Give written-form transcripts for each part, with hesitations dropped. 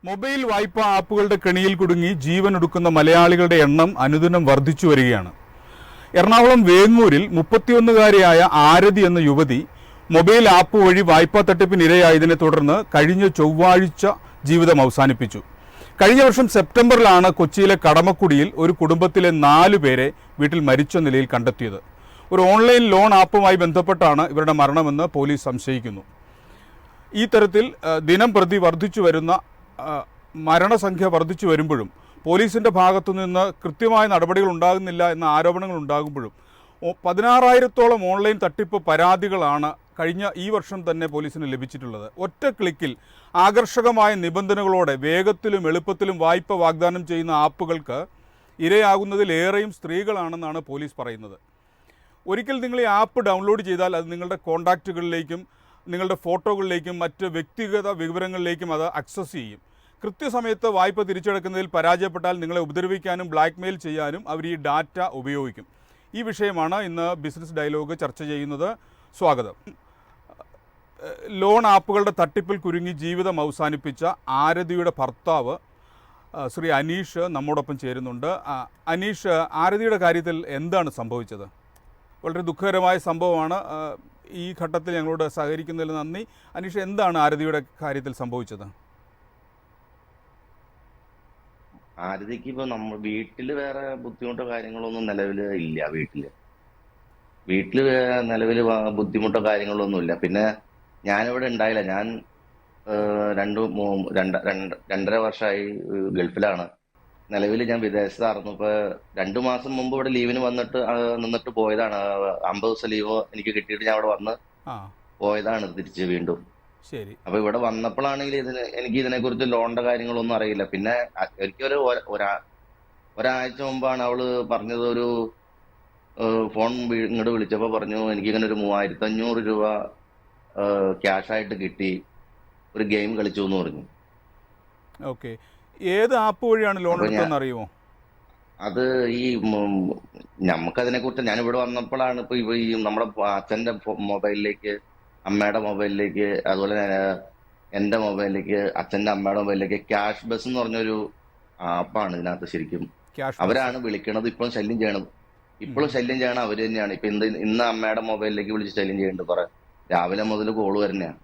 Mobile വായ്പാ ആപ്പുകളുടെ കെണിയിൽ കുടുങ്ങി ജീവനൊടുക്കുന്ന മലയാളികളുടെ എണ്ണം അനുദിനം വർദ്ധിച്ചു വരികയാണ്. എറണാകുളം വേങ്ങൂരിൽ 31-കാരിയായ ആരതി എന്ന യുവതി മൊബൈൽ ആപ്പ് വഴി വായ്പാ തട്ടിപ്പിനിരയായതിനെ തുടർന്ന് കഴിഞ്ഞ ചൊവ്വാഴ്ച ജീവിതം അവസാനിപ്പിച്ചു. കഴിഞ്ഞ വർഷം സെപ്റ്റംബറിലാണ് കൊച്ചിയിലെ കടമക്കുടിയിൽ ഒരു കുടുംബത്തിലെ 4 പേരെ വീട്ടിൽ മരിച്ച നിലയിൽ കണ്ടെത്തിയത്. ഒരു ഓൺലൈൻ ലോൺ ആപ്പുമായി ബന്ധപ്പെട്ടാണ് ഇവരുടെ മരണമെന്ന് പോലീസ് സംശയിക്കുന്നു. ഈ തരത്തിൽ ദിനം പ്രതി വർദ്ധിച്ചു വരുന്ന മരണസംഖ്യ വർദ്ധിച്ചു വരുമ്പോഴും പോലീസിൻ്റെ ഭാഗത്തു നിന്ന് കൃത്യമായ നടപടികൾ ഉണ്ടാകുന്നില്ല എന്ന ആരോപണങ്ങൾ ഉണ്ടാകുമ്പോഴും 16,000-ഓളം ഓൺലൈൻ തട്ടിപ്പ് പരാതികളാണ് കഴിഞ്ഞ ഈ വർഷം തന്നെ പോലീസിന് ലഭിച്ചിട്ടുള്ളത്. ഒറ്റ ക്ലിക്കിൽ ആകർഷകമായ നിബന്ധനകളോടെ വേഗത്തിലും എളുപ്പത്തിലും വായ്പ വാഗ്ദാനം ചെയ്യുന്ന ആപ്പുകൾക്ക് ഇരയാകുന്നതിലേറെയും സ്ത്രീകളാണെന്നാണ് പോലീസ് പറയുന്നത്. ഒരിക്കൽ നിങ്ങൾ ഈ ആപ്പ് ഡൗൺലോഡ് ചെയ്താൽ അത് നിങ്ങളുടെ കോൺടാക്റ്റുകളിലേക്കും നിങ്ങളുടെ ഫോട്ടോകളിലേക്കും മറ്റ് വ്യക്തിഗത വിവരങ്ങളിലേക്കും അത് ആക്സസ് ചെയ്യും. കൃത്യസമയത്ത് വായ്പ തിരിച്ചടക്കുന്നതിൽ പരാജയപ്പെട്ടാൽ നിങ്ങളെ ഉപദ്രവിക്കാനും ബ്ലാക്ക്മെയിൽ ചെയ്യാനും അവർ ഈ ഡാറ്റ ഉപയോഗിക്കും. ഈ വിഷയമാണ് ഇന്ന് ബിസിനസ് ഡയലോഗ് ചർച്ച ചെയ്യുന്നത്. സ്വാഗതം. ലോൺ ആപ്പുകളുടെ തട്ടിപ്പിൽ കുരുങ്ങി ജീവിതം അവസാനിപ്പിച്ച ആരതിയുടെ ഭർത്താവ് ശ്രീ അനീഷ് നമ്മോടൊപ്പം ചേരുന്നുണ്ട്. അനീഷ്, ആരതിയുടെ കാര്യത്തിൽ എന്താണ് സംഭവിച്ചത്? വളരെ ദുഃഖകരമായ സംഭവമാണ്. ഈ ഘട്ടത്തിൽ ഞങ്ങളോട് സഹകരിക്കുന്നതിൽ നന്ദി. അനീഷ്, എന്താണ് ആരതിയുടെ കാര്യത്തിൽ സംഭവിച്ചത്? ആരതിക്ക് ഇപ്പൊ നമ്മൾ വീട്ടില് വേറെ ബുദ്ധിമുട്ടോ കാര്യങ്ങളൊന്നും നിലവിൽ ഇല്ല. വീട്ടില് നിലവിൽ ബുദ്ധിമുട്ടോ കാര്യങ്ങളൊന്നും ഇല്ല. പിന്നെ ഞാനിവിടെ ഉണ്ടായില്ല. ഞാൻ 2-2.5 വർഷമായി ഗൾഫിലാണ്. നിലവിൽ ഞാൻ വിദേശത്തായിരുന്നു. ഇപ്പൊ 2 മാസം മുമ്പ് ഇവിടെ ലീവിന് നിന്നിട്ട് പോയതാണ്. 50 ദിവസം ലീവ് എനിക്ക് കിട്ടിയിട്ട് ഞാൻ അവിടെ വന്ന് പോയതാണ് തിരിച്ച് വീണ്ടും. ശരി. അപ്പൊ ഇവിടെ വന്നപ്പോഴാണെങ്കിൽ എനിക്ക് ഇതിനെ കുറിച്ച് ലോണിന്റെ കാര്യങ്ങളൊന്നും അറിയില്ല. പിന്നെ എനിക്കൊരു ഒരാഴ്ച മുമ്പാണ് അവള് പറഞ്ഞത്, ഒരു ഫോൺ ഇങ്ങോട്ട് വിളിച്ചപ്പോ പറഞ്ഞു എനിക്കിങ്ങനെ ഒരു 3,500 രൂപ ക്യാഷ് ആയിട്ട് കിട്ടി, ഒരു ഗെയിം കളിച്ചു എന്ന് പറഞ്ഞു. ഓക്കെ. ഏത് ആപ്പ് വഴിയാണ് ലോൺ എടുത്തതെന്ന് അറിയുമോ? അത് ഈ നമുക്കതിനെ കുറിച്ച് ഞാൻ ഇവിടെ വന്നപ്പോഴാണ് ഇപ്പൊ ഈ നമ്മുടെ അച്ഛന്റെ മൊബൈലിലേക്ക്, അമ്മയുടെ മൊബൈലിലേക്ക്, അതുപോലെ എന്റെ മൊബൈലിലേക്ക്, അച്ഛന്റെ അമ്മയുടെ മൊബൈലിലേക്ക് ക്യാഷ് ബസ് എന്ന് പറഞ്ഞൊരു ആപ്പാണ് ഇതിനകത്ത്. ശരിക്കും അവരാണ് വിളിക്കണത്. ഇപ്പോഴും ശല്യം ചെയ്യണം അവര് തന്നെയാണ്. ഇപ്പൊ ഇന്ന് അമ്മയുടെ മൊബൈലിലേക്ക് വിളിച്ച് ശല്യം ചെയ്യുന്നുണ്ട്. കുറെ രാവിലെ മുതൽ കോള് വരുന്നതാണ്.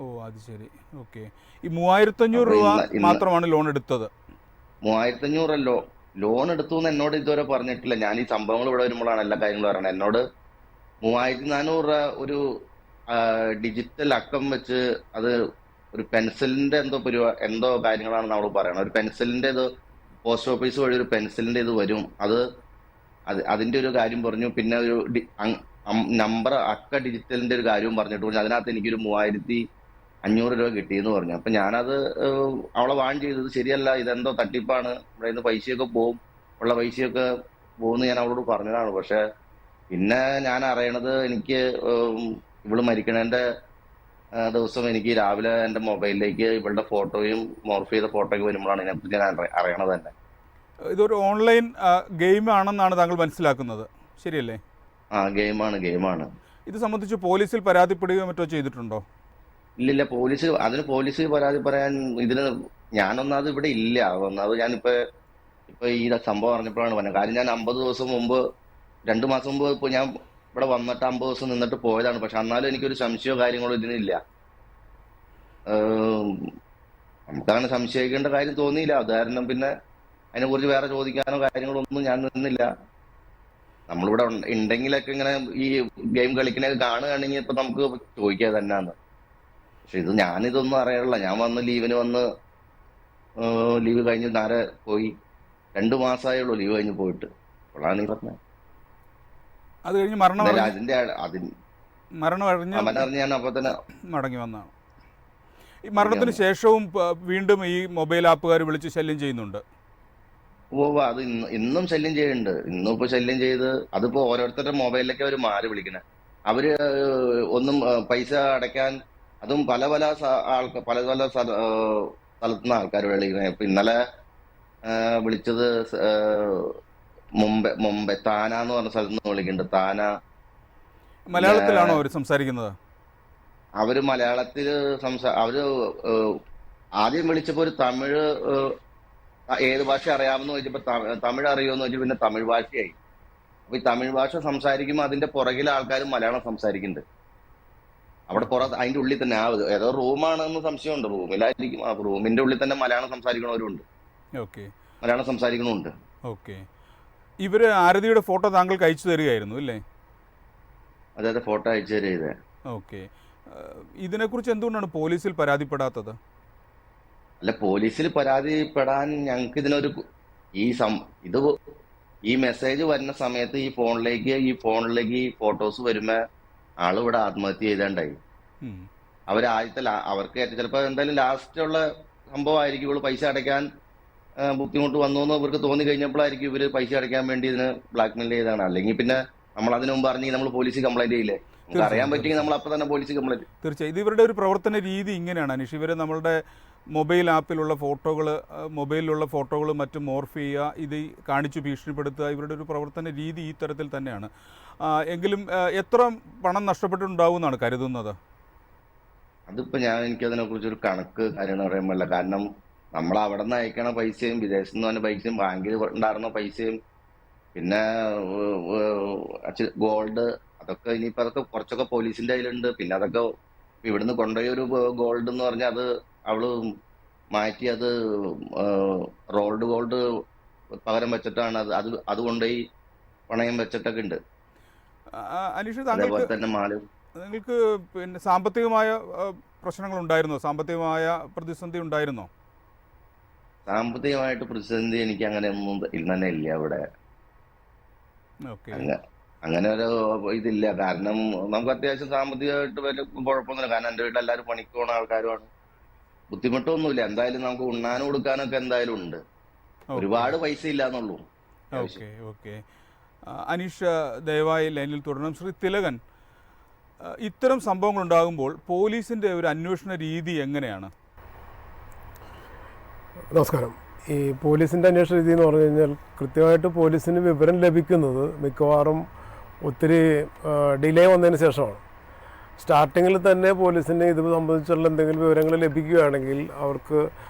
ഓ, അത് ശരി. ഓക്കെ. ഈ 3,500 രൂപ മാത്രമാണ് ലോൺ എടുത്തത്? 3,500 ലോൺ എടുത്തു എന്ന് എന്നോട് ഇതുവരെ പറഞ്ഞിട്ടില്ല. ഞാൻ ഈ സംഭവങ്ങൾ ഇവിടെ വരുമ്പോഴാണ് എല്ലാ കാര്യങ്ങളും പറയണത്. എന്നോട് 3,400 രൂപ ഒരു ഡിജിറ്റൽ അക്കം വെച്ച്, അത് ഒരു പെൻസിലിന്റെ എന്തോ കാര്യങ്ങളാണ് നമ്മൾ പറയണത്. ഒരു പെൻസിലിന്റെ ഇത് പോസ്റ്റ് ഓഫീസ് വഴി ഒരു പെൻസിലിന്റെ ഇത് വരും. അതിന്റെ ഒരു കാര്യം പറഞ്ഞു. പിന്നെ ഒരു നമ്പർ അക്ക ഡിജിറ്റലിന്റെ ഒരു കാര്യവും പറഞ്ഞിട്ട് പറഞ്ഞു. അതിനകത്ത് എനിക്കൊരു 3,500 രൂപ കിട്ടിയെന്ന് പറഞ്ഞു. അപ്പൊ ഞാനത് അവളെ വാൺ ചെയ്തത് ശരിയല്ല, ഇതെന്തോ തട്ടിപ്പാണ്, ഇവിടെ നിന്ന് പൈസയൊക്കെ പോവും, ഉള്ള പൈസയൊക്കെ പോകുമെന്ന് ഞാൻ അവളോട് പറഞ്ഞതാണ്. പക്ഷെ പിന്നെ ഞാൻ അറിയണത്, എനിക്ക് ഇവള് മരിക്കണേന്റെ ദിവസം എനിക്ക് രാവിലെ എന്റെ മൊബൈലിലേക്ക് ഇവളുടെ ഫോട്ടോയും മോർഫ് ചെയ്ത ഫോട്ടോയും വരുമ്പോഴാണ് ഇതിനെപ്പറ്റി ഞാൻ അറിയണത് തന്നെ. ഇതൊരു ഓൺലൈൻ ഗെയിം ആണെന്നാണ് താങ്കൾ മനസ്സിലാക്കുന്നത്, ശരിയല്ലേ? ഗെയിമാണ്. ഇത് സംബന്ധിച്ച് പോലീസിൽ പരാതിപ്പെടുകയോ മറ്റോ ചെയ്തിട്ടുണ്ടോ? ഇല്ലില്ല. പോലീസ് പരാതി പറയാൻ ഞാനൊന്നാമത് ഇവിടെ ഇല്ല. ഒന്നാമത് ഞാനിപ്പോ ഈ സംഭവം അറിഞ്ഞപ്പോഴാണ് പറഞ്ഞത്. കാര്യം ഞാൻ 50 ദിവസം മുമ്പ്, 2 മാസം മുമ്പ് ഇപ്പൊ ഞാൻ ഇവിടെ വന്നിട്ട് 50 ദിവസം നിന്നിട്ട് പോയതാണ്. പക്ഷെ എന്നാലും എനിക്കൊരു സംശയമോ കാര്യങ്ങളോ ഇതിനില്ല. നമുക്കങ്ങനെ സംശയിക്കേണ്ട കാര്യം തോന്നിയില്ല. അത് കാരണം പിന്നെ അതിനെക്കുറിച്ച് വേറെ ചോദിക്കാനോ കാര്യങ്ങളോ ഒന്നും ഞാൻ നിന്നില്ല. നമ്മളിവിടെ ഉണ്ടെങ്കിലൊക്കെ ഇങ്ങനെ ഈ ഗെയിം കളിക്കണൊക്കെ കാണുകയാണെങ്കിൽ ഇപ്പൊ നമുക്ക് ചോദിക്കുക തന്നെയാണ്. പക്ഷെ ഞാനിതൊന്നും അറിയാറില്ല. ഞാൻ ലീവ് കഴിഞ്ഞ് നേരെ പോയി. 2 മാസമായുള്ളൂ ലീവ് കഴിഞ്ഞ് പോയിട്ട്. അപ്പോഴാണ് ഈ പറഞ്ഞത്. അത് കഴിഞ്ഞ് മരണം ഞാൻ അപ്പൊ തന്നെ മടങ്ങി വന്നതാണ്. ഈ മരണത്തിന് ശേഷവും വീണ്ടും ഈ മൊബൈൽ ആപ്പുകാർ വിളിച്ച് ശല്യം ചെയ്യുന്നുണ്ട്? അത് ഇന്നും ശല്യം ചെയ്യുന്നുണ്ട്. ഇന്നും ഇപ്പൊ ശല്യം ചെയ്ത്, അതിപ്പോ ഓരോരുത്തരുടെ മൊബൈലിലേക്ക് അവർ മാറി വിളിക്കണേ. അവര് ഒന്നും പൈസ അടയ്ക്കാൻ, അതും പല സ്ഥലത്തുനിന്ന് ആൾക്കാർ വിളിക്കണേ. ഇപ്പൊ ഇന്നലെ വിളിച്ചത് മുംബൈ താന എന്ന് പറഞ്ഞ സ്ഥലത്ത് നിന്ന് വിളിക്കുന്നുണ്ട്. താന. മലയാളത്തിലാണോ അവർ സംസാരിക്കുന്നത്? അവര് മലയാളത്തില് അവര് ആദ്യം വിളിച്ചപ്പോ ഒരു തമിഴ് ഏത് ഭാഷ അറിയാമെന്ന് ചോദിച്ചപ്പോ തമിഴ് അറിയുമെന്ന് ചോദിച്ചു. പിന്നെ തമിഴ് ഭാഷയായി. അപ്പൊ ഈ തമിഴ് ഭാഷ സംസാരിക്കുമ്പോൾ അതിന്റെ പുറകിലെ ആൾക്കാരും മലയാളം സംസാരിക്കുന്നുണ്ട്. അവിടെ അതിന്റെ ഉള്ളിൽ തന്നെ ഏതോ റൂമാണെന്ന് സംശയമുണ്ട്. റൂമിലായിരിക്കും. ആ റൂമിന്റെ ഉള്ളിൽ തന്നെ മലയാളം സംസാരിക്കണവരുണ്ട്, ഓക്കെ മലയാളം സംസാരിക്കണമുണ്ട്. ഓക്കെ. ഇവര് ആരതിയുടെ ഫോട്ടോ താങ്കൾക്ക് അയച്ചു തരികയായിരുന്നു അല്ലേ? അതായത് ഫോട്ടോ അയച്ചു തരിക ചെയ്തേ. ഓക്കെ. ഇതിനെക്കുറിച്ച് എന്തുകൊണ്ടാണ് പോലീസിൽ പരാതിപ്പെടാത്തത്? അല്ല, പോലീസിൽ പരാതിപ്പെടാൻ ഞങ്ങൾക്ക് ഇതിനൊരു ഈ ഇത് ഈ മെസ്സേജ് വരുന്ന സമയത്ത് ഈ ഫോണിലേക്ക് ഫോട്ടോസ് വരുമ്പോ ആള് ഇവിടെ ആത്മഹത്യ ചെയ്തേണ്ടായി. ഉം. അവർക്ക് ചിലപ്പോ എന്തായാലും ലാസ്റ്റ് ഉള്ള സംഭവമായിരിക്കും. ഇവള് പൈസ അടയ്ക്കാൻ ബുദ്ധിമുട്ട് വന്നു എന്ന് ഇവർക്ക് തോന്നി കഴിഞ്ഞപ്പോഴായിരിക്കും ഇവര് പൈസ അടയ്ക്കാൻ വേണ്ടി ഇതിന് ബ്ലാക്ക്മെയിൽ ചെയ്താണ്. അല്ലെങ്കിൽ പിന്നെ നമ്മൾ അതിനു മുമ്പ് അറിഞ്ഞെങ്കിൽ നമ്മൾ പോലീസിൽ കംപ്ലൈന്റ് ചെയ്യില്ലേ? നമുക്ക് അറിയാൻ പറ്റുമെങ്കിൽ നമ്മൾ അപ്പൊ തന്നെ പോലീസിൽ കംപ്ലൈന്റ്. തീർച്ചയായും ഇത് ഇവരുടെ ഒരു പ്രവർത്തന രീതി ഇങ്ങനെയാണ് അനീഷ്. ഇവർ നമ്മളുടെ മൊബൈൽ ആപ്പിലുള്ള മൊബൈലിലുള്ള ഫോട്ടോകൾ മറ്റും മോർഫ് ചെയ്യുക, ഇത് കാണിച്ചു ഭീഷണിപ്പെടുത്തുക, ഇവരുടെ ഒരു പ്രവർത്തന രീതി ഈ തരത്തിൽ തന്നെയാണ്. എങ്കിലും എത്ര പണം നഷ്ടപ്പെട്ടിട്ടുണ്ടാവും കരുതുന്നത്? അതിപ്പോ എനിക്കതിനെ കുറിച്ചൊരു കണക്ക് കാര്യങ്ങൾ പറയാൻ പറ്റില്ല. കാരണം നമ്മൾ അവിടെ നിന്ന് അയക്കണ പൈസയും വിദേശത്ത് നിന്ന് വന്ന പൈസയും ബാങ്കിൽ ഉണ്ടായിരുന്ന പൈസയും പിന്നെ ഗോൾഡ്, അതൊക്കെ ഇനിയിപ്പോ അതൊക്കെ കുറച്ചൊക്കെ പോലീസിന്റെ കയ്യിലുണ്ട്. പിന്നെ അതൊക്കെ ഇവിടുന്ന് കൊണ്ടുപോയ ഒരു ഗോൾഡ് എന്ന് പറഞ്ഞാൽ അത് അവള് മാറ്റി അത് റോൾഡ് ഗോൾഡ് പകരം വെച്ചിട്ടാണ് അത് കൊണ്ടുപോയി പണയം വെച്ചിട്ടൊക്കെ ഉണ്ട്. അനീഷ്, അതേപോലെ തന്നെ മാലും. നിങ്ങൾക്ക് പിന്നെ സാമ്പത്തികമായ പ്രശ്നങ്ങൾ ഉണ്ടായിരുന്നോ? സാമ്പത്തികമായ പ്രതിസന്ധി ഉണ്ടായിരുന്നോ? സാമ്പത്തികമായിട്ട് പ്രതിസന്ധി എനിക്ക് അങ്ങനെ ഒന്നും തന്നെ ഇല്ല ഇവിടെ. അങ്ങനെ ഒരു ഇതില്ല. കാരണം നമുക്ക് അത്യാവശ്യം സാമ്പത്തികമായിട്ട് വലിയ കുഴപ്പമൊന്നുമില്ല. കാരണം എൻ്റെ വീട്ടിൽ എല്ലാവരും പണിക്ക് പോണ ആൾക്കാരുമാണ്. ബുദ്ധിമുട്ടൊന്നുമില്ല. എന്തായാലും നമുക്ക് ഉണ്ണാനും കൊടുക്കാനൊക്കെ എന്തായാലും ഉണ്ട്. ഒരുപാട് പൈസ ഇല്ലാന്നുള്ളൂ. Okay okay. അനീഷ് ദയവായി ലൈനിൽ തുടരണം. ശ്രീ തിലകൻ, ഇത്തരം സംഭവങ്ങൾ ഉണ്ടാകുമ്പോൾ പോലീസിൻ്റെ ഒരു അന്വേഷണ രീതി എങ്ങനെയാണ്? നമസ്കാരം. ഈ പോലീസിൻ്റെ അന്വേഷണ രീതി എന്ന് പറഞ്ഞു കഴിഞ്ഞാൽ കൃത്യമായിട്ട് പോലീസിന് വിവരം ലഭിക്കുന്നത് മിക്കവാറും ഒത്തിരി ഡിലേ വന്നതിന് ശേഷമാണ്. സ്റ്റാർട്ടിങ്ങിൽ തന്നെ പോലീസിന് ഇത് സംബന്ധിച്ചുള്ള എന്തെങ്കിലും വിവരങ്ങൾ ലഭിക്കുകയാണെങ്കിൽ അവർക്ക്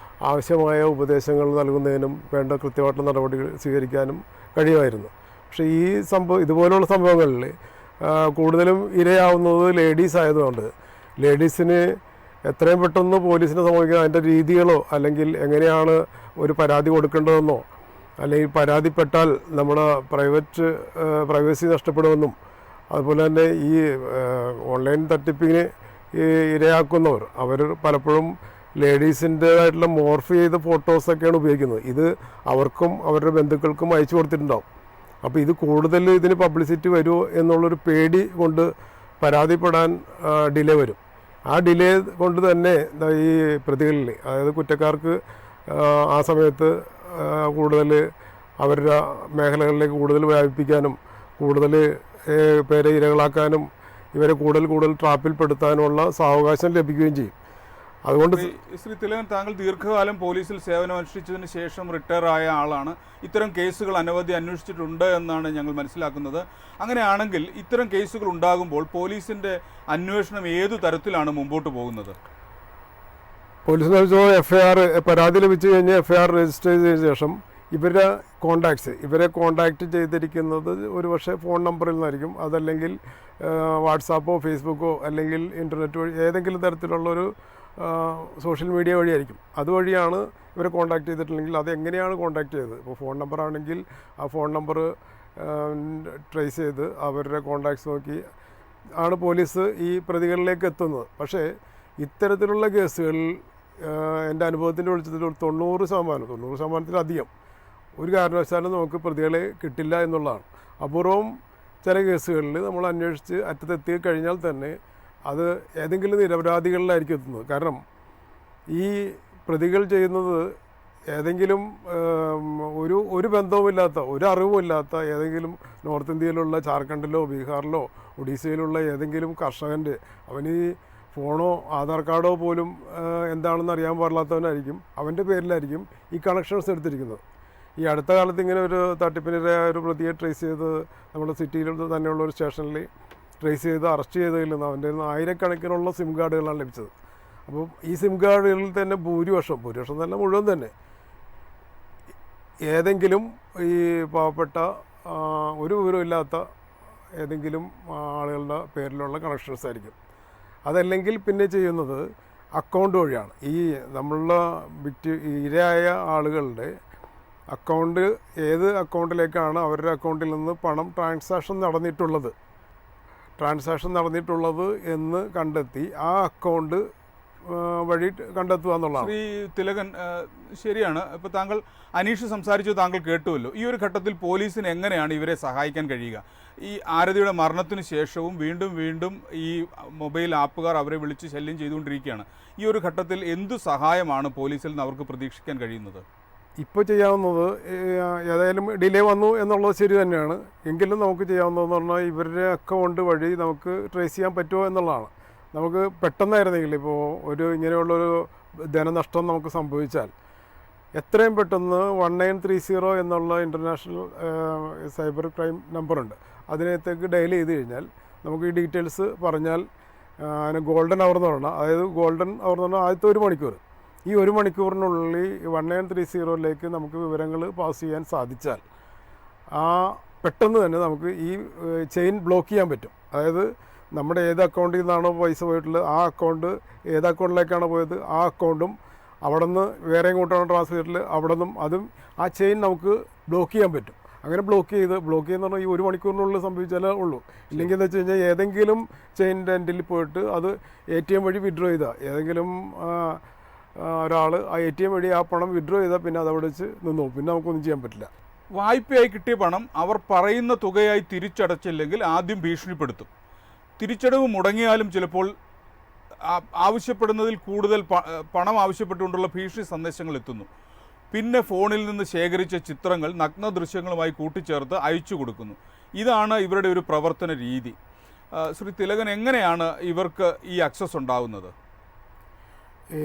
ആവശ്യമായ ഉപദേശങ്ങൾ നൽകുന്നതിനും വേണ്ട കൃത്യമായിട്ടുള്ള നടപടികൾ സ്വീകരിക്കാനും കഴിയുമായിരുന്നു. പക്ഷേ ഈ ഇതുപോലുള്ള സംഭവങ്ങളിൽ കൂടുതലും ഇരയാവുന്നത് ലേഡീസ് ആയതുകൊണ്ട് ലേഡീസിന് എത്രയും പെട്ടെന്ന് പോലീസിനെ സമീപിക്കുന്ന അതിൻ്റെ രീതികളോ അല്ലെങ്കിൽ എങ്ങനെയാണ് ഒരു പരാതി കൊടുക്കേണ്ടതെന്നോ അല്ലെങ്കിൽ പരാതിപ്പെട്ടാൽ നമ്മുടെ പ്രൈവസി നഷ്ടപ്പെടുമെന്നും അതുപോലെ തന്നെ ഈ ഓൺലൈൻ തട്ടിപ്പിന് ഇരയാക്കുന്നവർ അവർ പലപ്പോഴും ലേഡീസിൻ്റേതായിട്ടുള്ള മോർഫ് ചെയ്ത ഫോട്ടോസൊക്കെയാണ് ഉപയോഗിക്കുന്നത്. ഇത് അവർക്കും അവരുടെ ബന്ധുക്കൾക്കും അയച്ചു കൊടുത്തിട്ടുണ്ടാവും. അപ്പോൾ ഇത് കൂടുതൽ ഇതിന് പബ്ലിസിറ്റി വരുമോ എന്നുള്ളൊരു പേടി കൊണ്ട് പരാതിപ്പെടാൻ ഡിലേ വരും. ആ ഡിലേ കൊണ്ട് തന്നെ ഈ പ്രതികളിൽ, അതായത് കുറ്റക്കാർക്ക് ആ സമയത്ത് കൂടുതൽ അവരുടെ മേഖലകളിലേക്ക് കൂടുതൽ വ്യാപിപ്പിക്കാനും കൂടുതൽ പേരെ ഇരകളാക്കാനും ഇവരെ കൂടുതൽ ട്രാപ്പിൽപ്പെടുത്താനുമുള്ള സാവകാശം ലഭിക്കുകയും ചെയ്യും. അതുകൊണ്ട് ശ്രീ തിലകൻ, താങ്കൾ ദീർഘകാലം പോലീസിൽ സേവനമനുഷ്ഠിച്ചതിന് ശേഷം റിട്ടയർ ആയ ആളാണ്. ഇത്തരം കേസുകൾ അനവധി അന്വേഷിച്ചിട്ടുണ്ട് എന്നാണ് ഞങ്ങൾ മനസ്സിലാക്കുന്നത്. അങ്ങനെയാണെങ്കിൽ ഇത്തരം കേസുകൾ ഉണ്ടാകുമ്പോൾ പോലീസിൻ്റെ അന്വേഷണം ഏതു തരത്തിലാണ് മുമ്പോട്ട് പോകുന്നത്? പോലീസിനെ FIR പരാതി ലഭിച്ചു കഴിഞ്ഞ് FIR രജിസ്റ്റർ ചെയ്തതിനു ശേഷം ഇവരെ കോണ്ടാക്ട് ചെയ്തിരിക്കുന്നത് ഒരുപക്ഷെ ഫോൺ നമ്പറിൽ നിന്നായിരിക്കും. അതല്ലെങ്കിൽ വാട്സാപ്പോ ഫേസ്ബുക്കോ അല്ലെങ്കിൽ ഇൻ്റർനെറ്റ് വഴി ഏതെങ്കിലും തരത്തിലുള്ളൊരു സോഷ്യൽ മീഡിയ വഴിയായിരിക്കും. അതുവഴിയാണ് ഇവരെ കോണ്ടാക്ട് ചെയ്തിട്ടുണ്ടെങ്കിൽ അതെങ്ങനെയാണ് കോണ്ടാക്ട് ചെയ്തത്. ഇപ്പോൾ ഫോൺ നമ്പർ ആണെങ്കിൽ ആ ഫോൺ നമ്പർ ട്രേസ് ചെയ്ത് അവരുടെ കോണ്ടാക്ട്സ് നോക്കി ആണ് പോലീസ് ഈ പ്രതികളിലേക്ക് എത്തുന്നത്. പക്ഷേ ഇത്തരത്തിലുള്ള കേസുകളിൽ എൻ്റെ അനുഭവത്തിൻ്റെ വെളിച്ചത്തിൽ ഒരു 90%-90%-ലധികം ഒരു കാരണവശാലും നമുക്ക് പ്രതികളെ കിട്ടില്ല എന്നുള്ളതാണ്. അപൂർവം ചില കേസുകളിൽ നമ്മൾ അന്വേഷിച്ച് അറ്റത്തെത്തി കഴിഞ്ഞാൽ തന്നെ അത് ഏതെങ്കിലും നിരപരാധികളിലായിരിക്കും എത്തുന്നത്. കാരണം ഈ പ്രതികൾ ചെയ്യുന്നത് ഏതെങ്കിലും ഒരു ബന്ധവുമില്ലാത്ത ഒരു അറിവുമില്ലാത്ത ഏതെങ്കിലും നോർത്ത് ഇന്ത്യയിലുള്ള ജാർഖണ്ഡിലോ ബീഹാറിലോ ഒഡീസയിലുള്ള ഏതെങ്കിലും കർഷകൻ്റെ അവന് ഈ ഫോണോ ആധാർ കാർഡോ പോലും എന്താണെന്ന് അറിയാൻ പാടില്ലാത്തവനായിരിക്കും. അവൻ്റെ പേരിലായിരിക്കും ഈ കണക്ഷൻസ് എടുത്തിരിക്കുന്നത്. ഈ അടുത്ത കാലത്ത് ഇങ്ങനെ ഒരു തട്ടിപ്പിനിടെ ഒരു പ്രതിയെ ട്രേസ് ചെയ്ത് നമ്മുടെ സിറ്റിയിൽ തന്നെയുള്ള ഒരു സ്റ്റേഷനിൽ ട്രേസ് ചെയ്ത് അറസ്റ്റ് ചെയ്തതിൽ നിന്ന് അവൻ്റെ ആയിരക്കണക്കിനുള്ള സിം കാർഡുകളാണ് ലഭിച്ചത്. അപ്പം ഈ സിം കാർഡുകളിൽ തന്നെ ഭൂരിപക്ഷം തന്നെ മുഴുവൻ തന്നെ ഏതെങ്കിലും ഈ പാവപ്പെട്ട ഒരു വിവരമില്ലാത്ത ഏതെങ്കിലും ആളുകളുടെ പേരിലുള്ള കണക്ഷൻസ് ആയിരിക്കും. അതല്ലെങ്കിൽ പിന്നെ ചെയ്യുന്നത് അക്കൗണ്ട് വഴിയാണ്. ഈ നമ്മളുടെ ഇരയായ ആളുകളുടെ അക്കൗണ്ട് ഏത് അക്കൗണ്ടിലേക്കാണ് അവരുടെ അക്കൗണ്ടിൽ നിന്ന് പണം ട്രാൻസാക്ഷൻ നടന്നിട്ടുള്ളത് എന്ന് കണ്ടെത്തി ആ അക്കൗണ്ട് വഴി കണ്ടെത്തുക എന്നുള്ളതാണ്. ശ്രീ തിലകൻ, ശരിയാണ്. ഇപ്പോൾ താങ്കൾ അനീഷ് സംസാരിച്ചു, താങ്കൾ കേട്ടുവല്ലോ. ഈ ഒരു ഘട്ടത്തിൽ പോലീസിന് എങ്ങനെയാണ് ഇവരെ സഹായിക്കാൻ കഴിയുക? ഈ ആരതിയുടെ മരണത്തിന് ശേഷവും വീണ്ടും ഈ മൊബൈൽ ആപ്പുകാർ അവരെ വിളിച്ച് ശല്യം ചെയ്തുകൊണ്ടിരിക്കുകയാണ്. ഈ ഒരു ഘട്ടത്തിൽ എന്തു സഹായമാണ് പോലീസിൽ നിന്ന് അവർക്ക് പ്രതീക്ഷിക്കാൻ കഴിയുന്നത്? ഇപ്പോൾ ചെയ്യാവുന്നത് ഏതായാലും ഡിലേ വന്നു എന്നുള്ളത് ശരി തന്നെയാണ്. എങ്കിലും നമുക്ക് ചെയ്യാവുന്നതെന്ന് പറഞ്ഞാൽ ഇവരുടെ അക്കൗണ്ട് വഴി നമുക്ക് ട്രേസ് ചെയ്യാൻ പറ്റുമോ എന്നുള്ളതാണ്. നമുക്ക് പെട്ടെന്നായിരുന്നെങ്കിൽ ഇപ്പോൾ ഇങ്ങനെയുള്ളൊരു ധനനഷ്ടം നമുക്ക് സംഭവിച്ചാൽ എത്രയും പെട്ടെന്ന് 1930 എന്നുള്ള ഇൻ്റർനാഷണൽ സൈബർ ക്രൈം നമ്പറുണ്ട്. അതിനകത്തേക്ക് ഡയൽ ചെയ്ത് കഴിഞ്ഞാൽ നമുക്ക് ഈ ഡീറ്റെയിൽസ് പറഞ്ഞാൽ അതിന് ഗോൾഡൻ അവർ എന്ന് പറഞ്ഞാൽ, അതായത് ഗോൾഡൻ അവർ എന്ന് പറഞ്ഞാൽ ആദ്യത്തെ 1 മണിക്കൂർ, ഈ 1 മണിക്കൂറിനുള്ളിൽ 1930 നമുക്ക് വിവരങ്ങൾ പാസ് ചെയ്യാൻ സാധിച്ചാൽ പെട്ടെന്ന് തന്നെ നമുക്ക് ഈ ചെയിൻ ബ്ലോക്ക് ചെയ്യാൻ പറ്റും. അതായത് നമ്മുടെ ഏത് അക്കൗണ്ടിൽ നിന്നാണോ പൈസ പോയിട്ടുള്ളത് ആ അക്കൗണ്ട് ഏത് അക്കൗണ്ടിലേക്കാണോ പോയത് ആ അക്കൗണ്ടും അവിടെ നിന്ന് വേറെ എങ്ങോട്ടാണോ ട്രാൻസ്ഫർ ചെയ്തിട്ടുള്ളത് അവിടെ നിന്നും അതും ആ ചെയിൻ നമുക്ക് ബ്ലോക്ക് ചെയ്യാൻ പറ്റും. അങ്ങനെ ബ്ലോക്ക് ചെയ്യുന്ന പറഞ്ഞാൽ ഈ 1 മണിക്കൂറിനുള്ളിൽ സംഭവിച്ചാലേ ഉള്ളൂ. ഇല്ലെങ്കിൽ എന്താ വെച്ച് കഴിഞ്ഞാൽ ഏതെങ്കിലും ചെയിൻ്റെ എൻഡിൽ പോയിട്ട് അത് ATM വഴി വിഡ്രോ ചെയ്താൽ ഏതെങ്കിലും ഒരാൾ ആ ATM വഴി ആ പണം വിഡ്രോ ചെയ്താൽ പിന്നെ അതവിടെ വെച്ച് നിന്നു, പിന്നെ നമുക്കൊന്നും ചെയ്യാൻ പറ്റില്ല. വായ്പയായി കിട്ടിയ പണം അവർ പറയുന്ന തുകയായി തിരിച്ചടച്ചില്ലെങ്കിൽ ആദ്യം ഭീഷണിപ്പെടുത്തും. തിരിച്ചടവ് മുടങ്ങിയാലും ചിലപ്പോൾ ആവശ്യപ്പെടുന്നതിൽ കൂടുതൽ പണം ആവശ്യപ്പെട്ടുകൊണ്ടുള്ള ഭീഷണി സന്ദേശങ്ങൾ എത്തുന്നു. പിന്നെ ഫോണിൽ നിന്ന് ശേഖരിച്ച ചിത്രങ്ങൾ നഗ്ന ദൃശ്യങ്ങളുമായി കൂട്ടിച്ചേർത്ത് അയച്ചു കൊടുക്കുന്നു. ഇതാണ് ഇവരുടെ ഒരു പ്രവർത്തന രീതി. ശ്രീ തിലകൻ, എങ്ങനെയാണ് ഇവർക്ക് ഈ ആക്സസ് ഉണ്ടാകുന്നത്? ഈ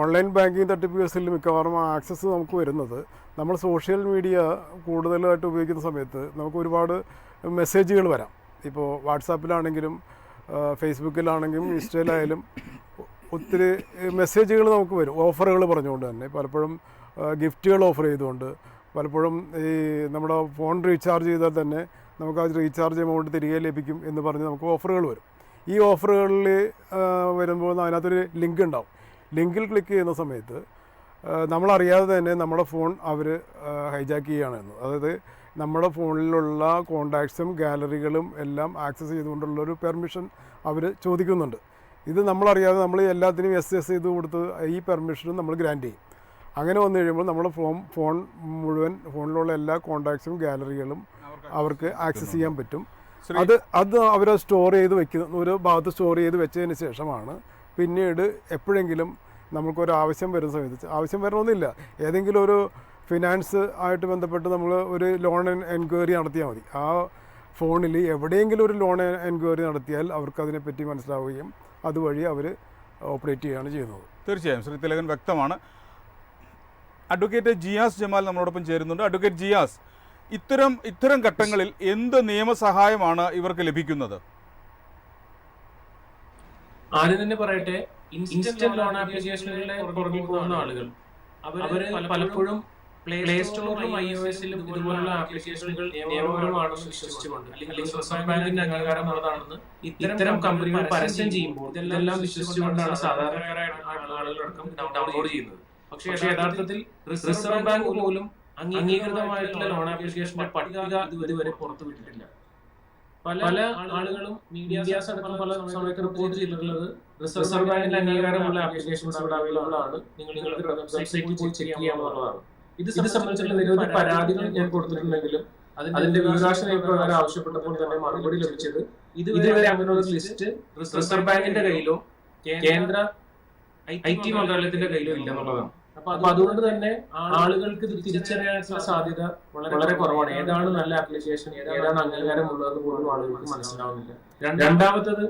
ഓൺലൈൻ ബാങ്കിങ് തട്ടിപ്പ് കേസിൽ മിക്കവാറും ആക്സസ് നമുക്ക് വരുന്നത് നമ്മൾ സോഷ്യൽ മീഡിയ കൂടുതലായിട്ട് ഉപയോഗിക്കുന്ന സമയത്ത് നമുക്ക് ഒരുപാട് മെസ്സേജുകൾ വരാം. ഇപ്പോൾ വാട്സാപ്പിലാണെങ്കിലും ഫേസ്ബുക്കിലാണെങ്കിലും ഇൻസ്റ്റയിലായാലും ഒത്തിരി മെസ്സേജുകൾ നമുക്ക് വരും, ഓഫറുകൾ പറഞ്ഞുകൊണ്ട് തന്നെ. പലപ്പോഴും ഗിഫ്റ്റുകൾ ഓഫർ ചെയ്തുകൊണ്ട്, പലപ്പോഴും ഈ നമ്മുടെ ഫോൺ റീചാർജ് ചെയ്താൽ തന്നെ നമുക്ക് ആ റീചാർജ് എമൗണ്ട് തിരികെ ലഭിക്കും എന്ന് പറഞ്ഞ് നമുക്ക് ഓഫറുകൾ വരും. ഈ ഓഫറുകളിൽ വരുമ്പോൾ അതിനകത്തൊരു ലിങ്ക് ഉണ്ടാവും. ലിങ്കിൽ ക്ലിക്ക് ചെയ്യുന്ന സമയത്ത് നമ്മളറിയാതെ തന്നെ നമ്മുടെ ഫോൺ അവർ ഹൈജാക്ക് ചെയ്യുകയാണെന്ന്. അതായത് നമ്മുടെ ഫോണിലുള്ള കോണ്ടാക്ട്സും ഗാലറികളും എല്ലാം ആക്സസ് ചെയ്തുകൊണ്ടുള്ളൊരു പെർമിഷൻ അവർ ചോദിക്കുന്നുണ്ട്. ഇത് നമ്മളറിയാതെ നമ്മൾ എല്ലാത്തിനും എസ് ചെയ്ത് കൊടുത്ത് ഈ പെർമിഷനും നമ്മൾ ഗ്രാൻറ്റ് ചെയ്യും. അങ്ങനെ വന്നു കഴിയുമ്പോൾ നമ്മുടെ ഫോൺ മുഴുവൻ ഫോണിലുള്ള എല്ലാ കോണ്ടാക്ട്സും ഗാലറികളും അവർക്ക് ആക്സസ് ചെയ്യാൻ പറ്റും. അത് അവർ സ്റ്റോർ ചെയ്ത് വെക്കുന്ന ഒരു ഭാഗത്ത് സ്റ്റോർ ചെയ്ത് വെച്ചതിന് ശേഷമാണ് പിന്നീട് എപ്പോഴെങ്കിലും നമുക്കൊരു ആവശ്യം വരുന്ന സമയത്ത്, ആവശ്യം വരണമെന്നില്ല, ഏതെങ്കിലും ഒരു ഫിനാൻസ് ആയിട്ട് ബന്ധപ്പെട്ട് നമ്മൾ ഒരു ലോൺ എൻക്വയറി നടത്തിയാൽ മതി. ആ ഫോണിൽ എവിടെയെങ്കിലും ഒരു ലോൺ എൻക്വയറി നടത്തിയാൽ അവർക്ക് അതിനെപ്പറ്റി മനസ്സിലാവുകയും അതുവഴി അവർ ഓപ്പറേറ്റ് ചെയ്യുകയാണ് ചെയ്യുന്നത്. തീർച്ചയായും ശ്രീ തിലകൻ വ്യക്തമാണ്. അഡ്വക്കേറ്റ് ജിയാസ് ജമാൽ നമ്മളോടൊപ്പം ചേരുന്നുണ്ട്. അഡ്വക്കേറ്റ് ജിയാസ്, ഇത്തരം ഘട്ടങ്ങളിൽ എന്ത് നിയമസഹായമാണ് ഇവർക്ക് ലഭിക്കുന്നത്? ആദ്യം തന്നെ പറയട്ടെ, ഇൻസ്റ്റന്റ് ലോൺ ആപ്ലിക്കേഷനുകളുടെ പുറകിൽ പോകുന്ന ആളുകൾ അവര് പലപ്പോഴും പ്ലേ സ്റ്റോറിലും iOS-ലും ഇതുപോലുള്ള ആപ്ലിക്കേഷനുകൾ നിയമപരമാണെന്ന് വിശ്വസിച്ചുകൊണ്ട് അല്ലെങ്കിൽ റിസർവ് ബാങ്കിന്റെ അംഗീകാരമുള്ളതാണെന്ന് ഇത്തരം കമ്പനികൾ പരസ്യം ചെയ്യുമ്പോൾ ഇതെല്ലാം വിശ്വസിച്ചുകൊണ്ടാണ് സാധാരണക്കാരായ ആളുകളടക്കം ഡൗൺലോഡ് ചെയ്യുന്നത്. പക്ഷേ യഥാർത്ഥത്തിൽ റിസർവ് ബാങ്ക് പോലും അംഗീകൃതമായിട്ടുള്ള ലോൺ ആപ്ലിക്കേഷന്റെ പട്ടിക ഇതുവരെ പുറത്തുവിട്ടിട്ടില്ല. പല ആളുകളും മീഡിയാസ് അടക്കം പല സമയത്ത് റിപ്പോർട്ട് ചെയ്തിട്ടുള്ളത് റിസർവ് ബാങ്കിന്റെ അംഗീകാരമുള്ള ആപ്ലിക്കേഷൻസ് ഇവിടെ അവൈലബിൾ ആണ്, നിങ്ങൾക്ക് വെബ്സൈറ്റിൽ പോയി ചെക്ക് ചെയ്യാവുന്നതാണ്. ഇത് സംബന്ധിച്ചുള്ള നിരവധി പരാതികൾ ഞാൻ കൊടുത്തിട്ടുണ്ടെങ്കിലും അതിന്റെ വിവരാശ നയപ്രകാരം ആവശ്യപ്പെട്ടപ്പോൾ തന്നെ മറുപടി ലഭിച്ചത് ഇതുവരെ അങ്ങനെ ഒരു ലിസ്റ്റ് റിസർവ് ബാങ്കിന്റെ കയ്യിലോ കേന്ദ്ര IT മന്ത്രാലയത്തിന്റെ കയ്യിലോ ഇല്ല എന്നുള്ളതാണ്. അപ്പൊ അതുകൊണ്ട് തന്നെ ആളുകൾക്ക് ഇത് തിരിച്ചറിയാനുള്ള സാധ്യത വളരെ കുറവാണ്. ഏതാണ് നല്ല ആപ്ലിക്കേഷൻ, ഏതാണ് അംഗീകാരമുള്ളതെന്ന് പോലും ആളുകൾക്ക് മനസ്സിലാവുന്നില്ല. രണ്ടാമത്തത്,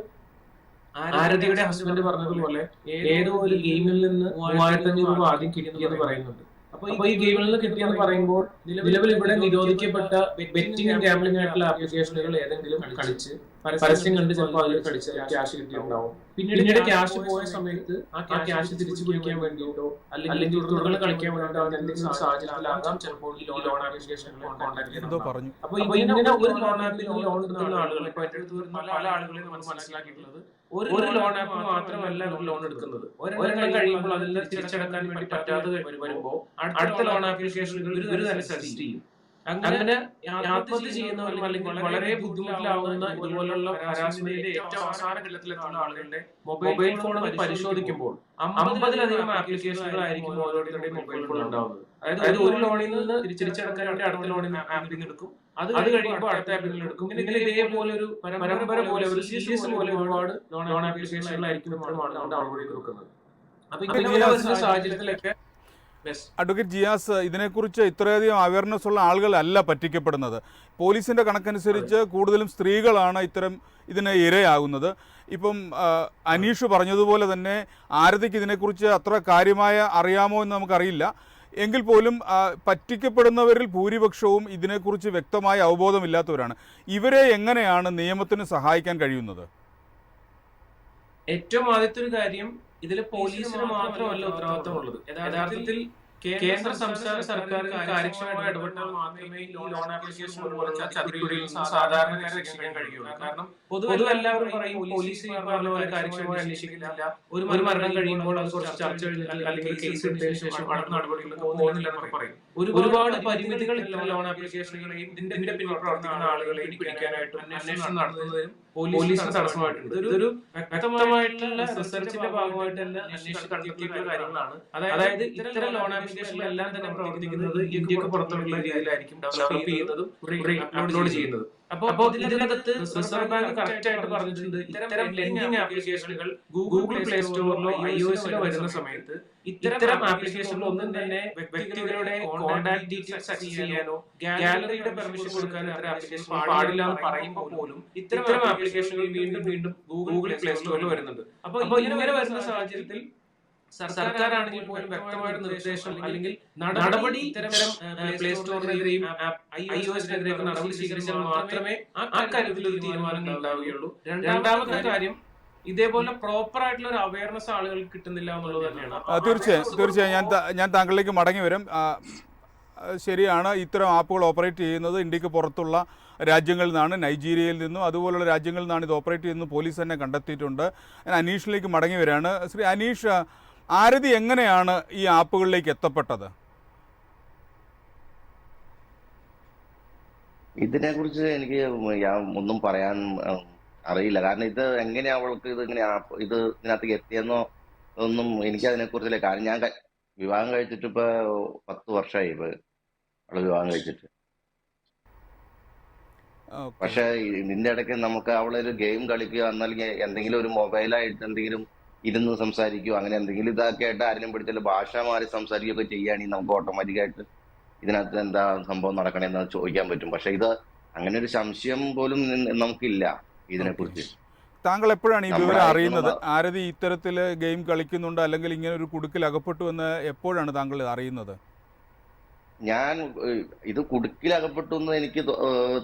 ആരതിയുടെ ഹസ്ബൻഡ് പറഞ്ഞതുപോലെ ഏതോ ഒരു ഗെയിമിൽ നിന്ന് 3500 രൂപ ആദ്യം കിട്ടിയെന്ന് പറയുന്നുണ്ട്. അപ്പൊ ഈ ഗെയിമിൽ നിന്ന് കിട്ടിയെന്ന് പറയുമ്പോൾ നിലവിൽ ഇവിടെ നിരോധിക്കപ്പെട്ട ബെറ്റിംഗ് ഗാംബ്ലിംഗ് ആയിട്ടുള്ള ആപ്ലിക്കേഷനുകൾ ഏതെങ്കിലും കളിച്ച് പരസ്യം കണ്ട് ചിലപ്പോൾ അതിൽ കളിച്ച് ക്യാഷ് കിട്ടിയിട്ടുണ്ടാവും. പിന്നീട് ക്യാഷ് പോയ സമയത്ത് ആ ക്യാഷ് തിരിച്ചു പിടിക്കാൻ വേണ്ടിയിട്ടോ അല്ലെങ്കിൽ തുടർന്ന് കളിക്കാൻ വേണ്ടിയിട്ടോ എന്തെങ്കിലും സാഹചര്യത്തിലാകാം ചിലപ്പോൾ ഈ ലോൺ ആപ്ലിക്കേഷനുകളെ കോൺടാക്ട് ചെയ്യുന്നുണ്ടാവും. അപ്പൊ ഇങ്ങനെ ഒരു ലോൺ ആപ്പിൽ ലോൺ എടുക്കുന്ന ആളുകൾ ഇപ്പൊ എന്റെ അടുത്ത് വരുന്ന പല ആളുകളെയും നമ്മൾ മനസ്സിലാക്കിയിട്ടുള്ളത് ഒരു ലോൺ ആപ്പ് മാത്രമല്ല ഒരു ലോൺ എടുക്കുന്നത്. ഒരെണ്ണം കഴിയുമ്പോൾ അതിൽ തിരിച്ചടക്കാൻ വേണ്ടി പറ്റാതെ വരുമ്പോൾ അടുത്ത ലോൺ ആപ്ലിക്കേഷനുകൾ ഇവർ തന്നെ സജസ്റ്റ് ചെയ്യും. അങ്ങനെ ആത്മഹത്യ ചെയ്യുന്നവരും അല്ലെങ്കിൽ വളരെ ബുദ്ധിമുട്ടിലാവുന്ന ഇതുപോലുള്ള ഹരാസ്മെന്റിന്റെ ഏറ്റവും അവസാന ഘട്ടത്തിലെത്തുന്ന ആളുകളുടെ മൊബൈൽ ഫോൺ പരിശോധിക്കുമ്പോൾ 50-ലധികം ആപ്ലിക്കേഷനുകളായിരിക്കും ഓരോരുത്തരുടെയും മൊബൈൽ ഫോൺ ഉണ്ടാവുന്നത്. അതായത് ഒരു ലോണിൽ നിന്ന് തിരിച്ചടക്കാൻ വേണ്ടി അടുത്ത ലോണിൽ ആപ്പിൽ നിന്ന് എടുക്കും, അത് കഴിയുമ്പോൾ അടുത്ത ആപ്പിൽ നിന്ന് എടുക്കും. ഇങ്ങനെ ഇതേപോലെ ഒരു പരമ്പര പോലെ ഒരു സീരീസ് പോലെ ഒരുപാട് ലോൺ ആപ്ലിക്കേഷനുകളായിരിക്കും നമ്മൾ ഡൗൺലോഡ് ചെയ്ത് വെക്കുന്നത്. അപ്പൊ ഇങ്ങനെ വരുന്ന സാഹചര്യത്തിലൊക്കെ അഡ്വക്കേറ്റ് ജിയാസ്, ഇതിനെക്കുറിച്ച് ഇത്രയധികം അവയർനെസ് ഉള്ള ആളുകളല്ല പറ്റിക്കപ്പെടുന്നത്. പോലീസിൻ്റെ കണക്കനുസരിച്ച് കൂടുതലും സ്ത്രീകളാണ് ഇതിന് ഇരയാകുന്നത്. ഇപ്പം അനീഷ് പറഞ്ഞതുപോലെ തന്നെ ആരതിക്ക് ഇതിനെക്കുറിച്ച് അത്ര കാര്യമായ അറിയാമോ എന്ന് നമുക്കറിയില്ല. എങ്കിൽ പോലും പറ്റിക്കപ്പെടുന്നവരിൽ ഭൂരിപക്ഷവും ഇതിനെക്കുറിച്ച് വ്യക്തമായ അവബോധമില്ലാത്തവരാണ്. ഇവരെ എങ്ങനെയാണ് നിയമത്തിന് സഹായിക്കാൻ കഴിയുന്നത്? ഏറ്റവും ആദ്യത്തെ ഒരു കാര്യം, ഇതിൽ പോലീസിന് മാത്രമല്ല ഉത്തരവാദിത്തമുള്ളത്. യഥാർത്ഥത്തിൽ കേന്ദ്ര സംസ്ഥാന സർക്കാർ കാര്യക്ഷമമായി ഇടപെട്ടാൽ മാത്രമേ ഈ ലോൺ ആപ്ലിക്കേഷൻ പോലുള്ള ചതിക്കുഴിയിൽ നിന്ന് സാധാരണക്കാരെ രക്ഷിക്കാൻ കഴിയുള്ളൂ. കാരണം പൊതുവെ എല്ലാവരും പറയും പോലീസ് കാര്യക്ഷമമായി അന്വേഷിക്കുന്നില്ല, ഒരു മരണം കഴിയുമ്പോൾ അത് കുറച്ച് ചർച്ച കഴിഞ്ഞാൽ അല്ലെങ്കിൽ കേസ് എടുത്തതിനു ശേഷം അടുത്ത നടപടികളൊക്കെ പോകുന്നില്ലെന്നൊക്കെ പറയും. ഒരുപാട് പരിമിതികൾ ഇത്തരം ലോൺ ആപ്ലിക്കേഷനുകളെയും ഇതിന്റെ പിന്നിൽ പ്രവർത്തിക്കുന്ന ആളുകളെയും പിടിക്കാനായിട്ടും അന്വേഷണം നടത്തുന്നതിനും പോലീസിന് തടസ്സമായിട്ടുണ്ട്. ഇതൊരു വ്യക്തമായിട്ടുള്ള റിസർച്ചിന്റെ ഭാഗമായിട്ടല്ല അന്വേഷിച്ച് കണ്ടെത്തിയിട്ടുള്ള കാര്യങ്ങളാണ്. അതായത് ഇത്തരം ലോൺ ആപ്ലിക്കേഷനിലെല്ലാം തന്നെ പ്രവർത്തിക്കുന്നത് ഇന്ത്യക്ക് പുറത്തുള്ള രീതിയിലായിരിക്കും ഡെവലപ്പ് ചെയ്യുന്നതും അപ്ലോഡ് ചെയ്യുന്നത്. അപ്പോ ഇതിനകത്ത് റിസർവ് ബാങ്ക് കറക്റ്റ് ആയിട്ട് പറഞ്ഞിട്ടുണ്ട്, ഇത്തരം ലെൻഡിംഗ് ആപ്ലിക്കേഷനുകൾ ഗൂഗിൾ പ്ലേ സ്റ്റോറിലോ iOS-ലോ വരുന്ന സമയത്ത് ഇത്തരം ആപ്ലിക്കേഷനിൽ ഒന്നും തന്നെ വ്യക്തികളുടെ കോൺടാക്ട് ഡീറ്റെയിൽസ് ആക്സസ് ചെയ്യാനോ ഗാലറിയുടെ പെർമിഷൻ കൊടുക്കാനോ ഇത്തരം ആപ്ലിക്കേഷൻ പാടില്ല എന്ന് പറയുമ്പോൾ പോലും ഇത്തരം ആപ്ലിക്കേഷനുകൾ വീണ്ടും ഗൂഗിൾ പ്ലേ സ്റ്റോറിൽ വരുന്നുണ്ട്. അപ്പൊ ഇങ്ങനെ വരുന്ന സാഹചര്യത്തിൽ സർക്കാരാണെങ്കിൽ പോലും വ്യക്തമായ നിർദ്ദേശം അല്ലെങ്കിൽ നടപടി ഇത്തരം പ്ലേ സ്റ്റോറിനെതിരെയും iOS-നെതിരെയൊക്കെ നടപടി സ്വീകരിച്ചാൽ മാത്രമേ ആ കാര്യത്തിൽ ഒരു തീരുമാനം ഉണ്ടാവുകയുള്ളൂ. രണ്ടാമത്തെ കാര്യം, ഇതേപോലെ പ്രോപ്പർ ആയിട്ടുള്ള ഒരു അവയർനെസ് ആളുകൾക്ക് കിട്ടുന്നില്ല എന്നുള്ളത് തന്നെയാണ്. തീർച്ചയായും ഞാൻ താങ്കളിലേക്ക് മടങ്ങി വരും. ശരിയാണ്, ഇത്തരം ആപ്പുകൾ ഓപ്പറേറ്റ് ചെയ്യുന്നത് ഇന്ത്യക്ക് പുറത്തുള്ള രാജ്യങ്ങളിൽ നിന്നാണ്, നൈജീരിയയിൽ നിന്നും അതുപോലുള്ള രാജ്യങ്ങളിൽ നിന്നാണ് ഇത് ഓപ്പറേറ്റ് ചെയ്യുന്നത് പോലീസ് തന്നെ കണ്ടെത്തിയിട്ടുണ്ട്. ഞാൻ അനീഷിലേക്ക് മടങ്ങി വരികയാണ്. ശ്രീ അനീഷ്, ആരതി എങ്ങനെയാണ് ഈ ആപ്പുകളിലേക്ക് എത്തപ്പെട്ടത്? ഇതിനെ കുറിച്ച് എനിക്ക് ഒന്നും പറയാൻ അറിയില്ല. കാരണം ഇത് എങ്ങനെയാ അവൾക്ക് ഇതിനകത്തേക്ക് എത്തിയെന്നോ ഒന്നും എനിക്ക് അതിനെ കുറിച്ചില്ല. കാരണം ഞാൻ വിവാഹം കഴിച്ചിട്ട് ഇപ്പൊ 10 വർഷമായി അവള് വിവാഹം കഴിച്ചിട്ട്. പക്ഷെ ഇതിന്റെ ഇടയ്ക്ക് നമുക്ക് അവളൊരു ഗെയിം കളിക്കുക, എന്നല്ലെങ്കിൽ എന്തെങ്കിലും ഒരു മൊബൈലായിട്ട് എന്തെങ്കിലും ഇരുന്ന് സംസാരിക്കുകയോ അങ്ങനെ എന്തെങ്കിലും ഇതൊക്കെ ആയിട്ട് ആരെങ്കിലും പിടിച്ചാൽ ഭാഷ മാറി സംസാരിക്കുകയൊക്കെ ചെയ്യുകയാണെങ്കിൽ നമുക്ക് ഓട്ടോമാറ്റിക്കായിട്ട് ഇതിനകത്ത് എന്താ സംഭവം നടക്കണേന്ന് ചോദിക്കാൻ പറ്റും. പക്ഷെ ഇത് അങ്ങനെ ഒരു സംശയം പോലും നമുക്കില്ല ഇതിനെക്കുറിച്ച്. താങ്കൾ എപ്പോഴാണ് ഈ വിവരം അറിയുന്നത്? ആരതി ഇത്തരത്തിൽ ഗെയിം കളിക്കുന്നുണ്ട് അല്ലെങ്കിൽ ഇങ്ങനെ ഒരു കുടുക്കിൽ അകപ്പെട്ടു എന്ന് എപ്പോഴാണ് താങ്കൾ അറിയുന്നത്? ഞാൻ ഇത് കുടുക്കിലകപ്പെട്ടു എന്ന് എനിക്ക്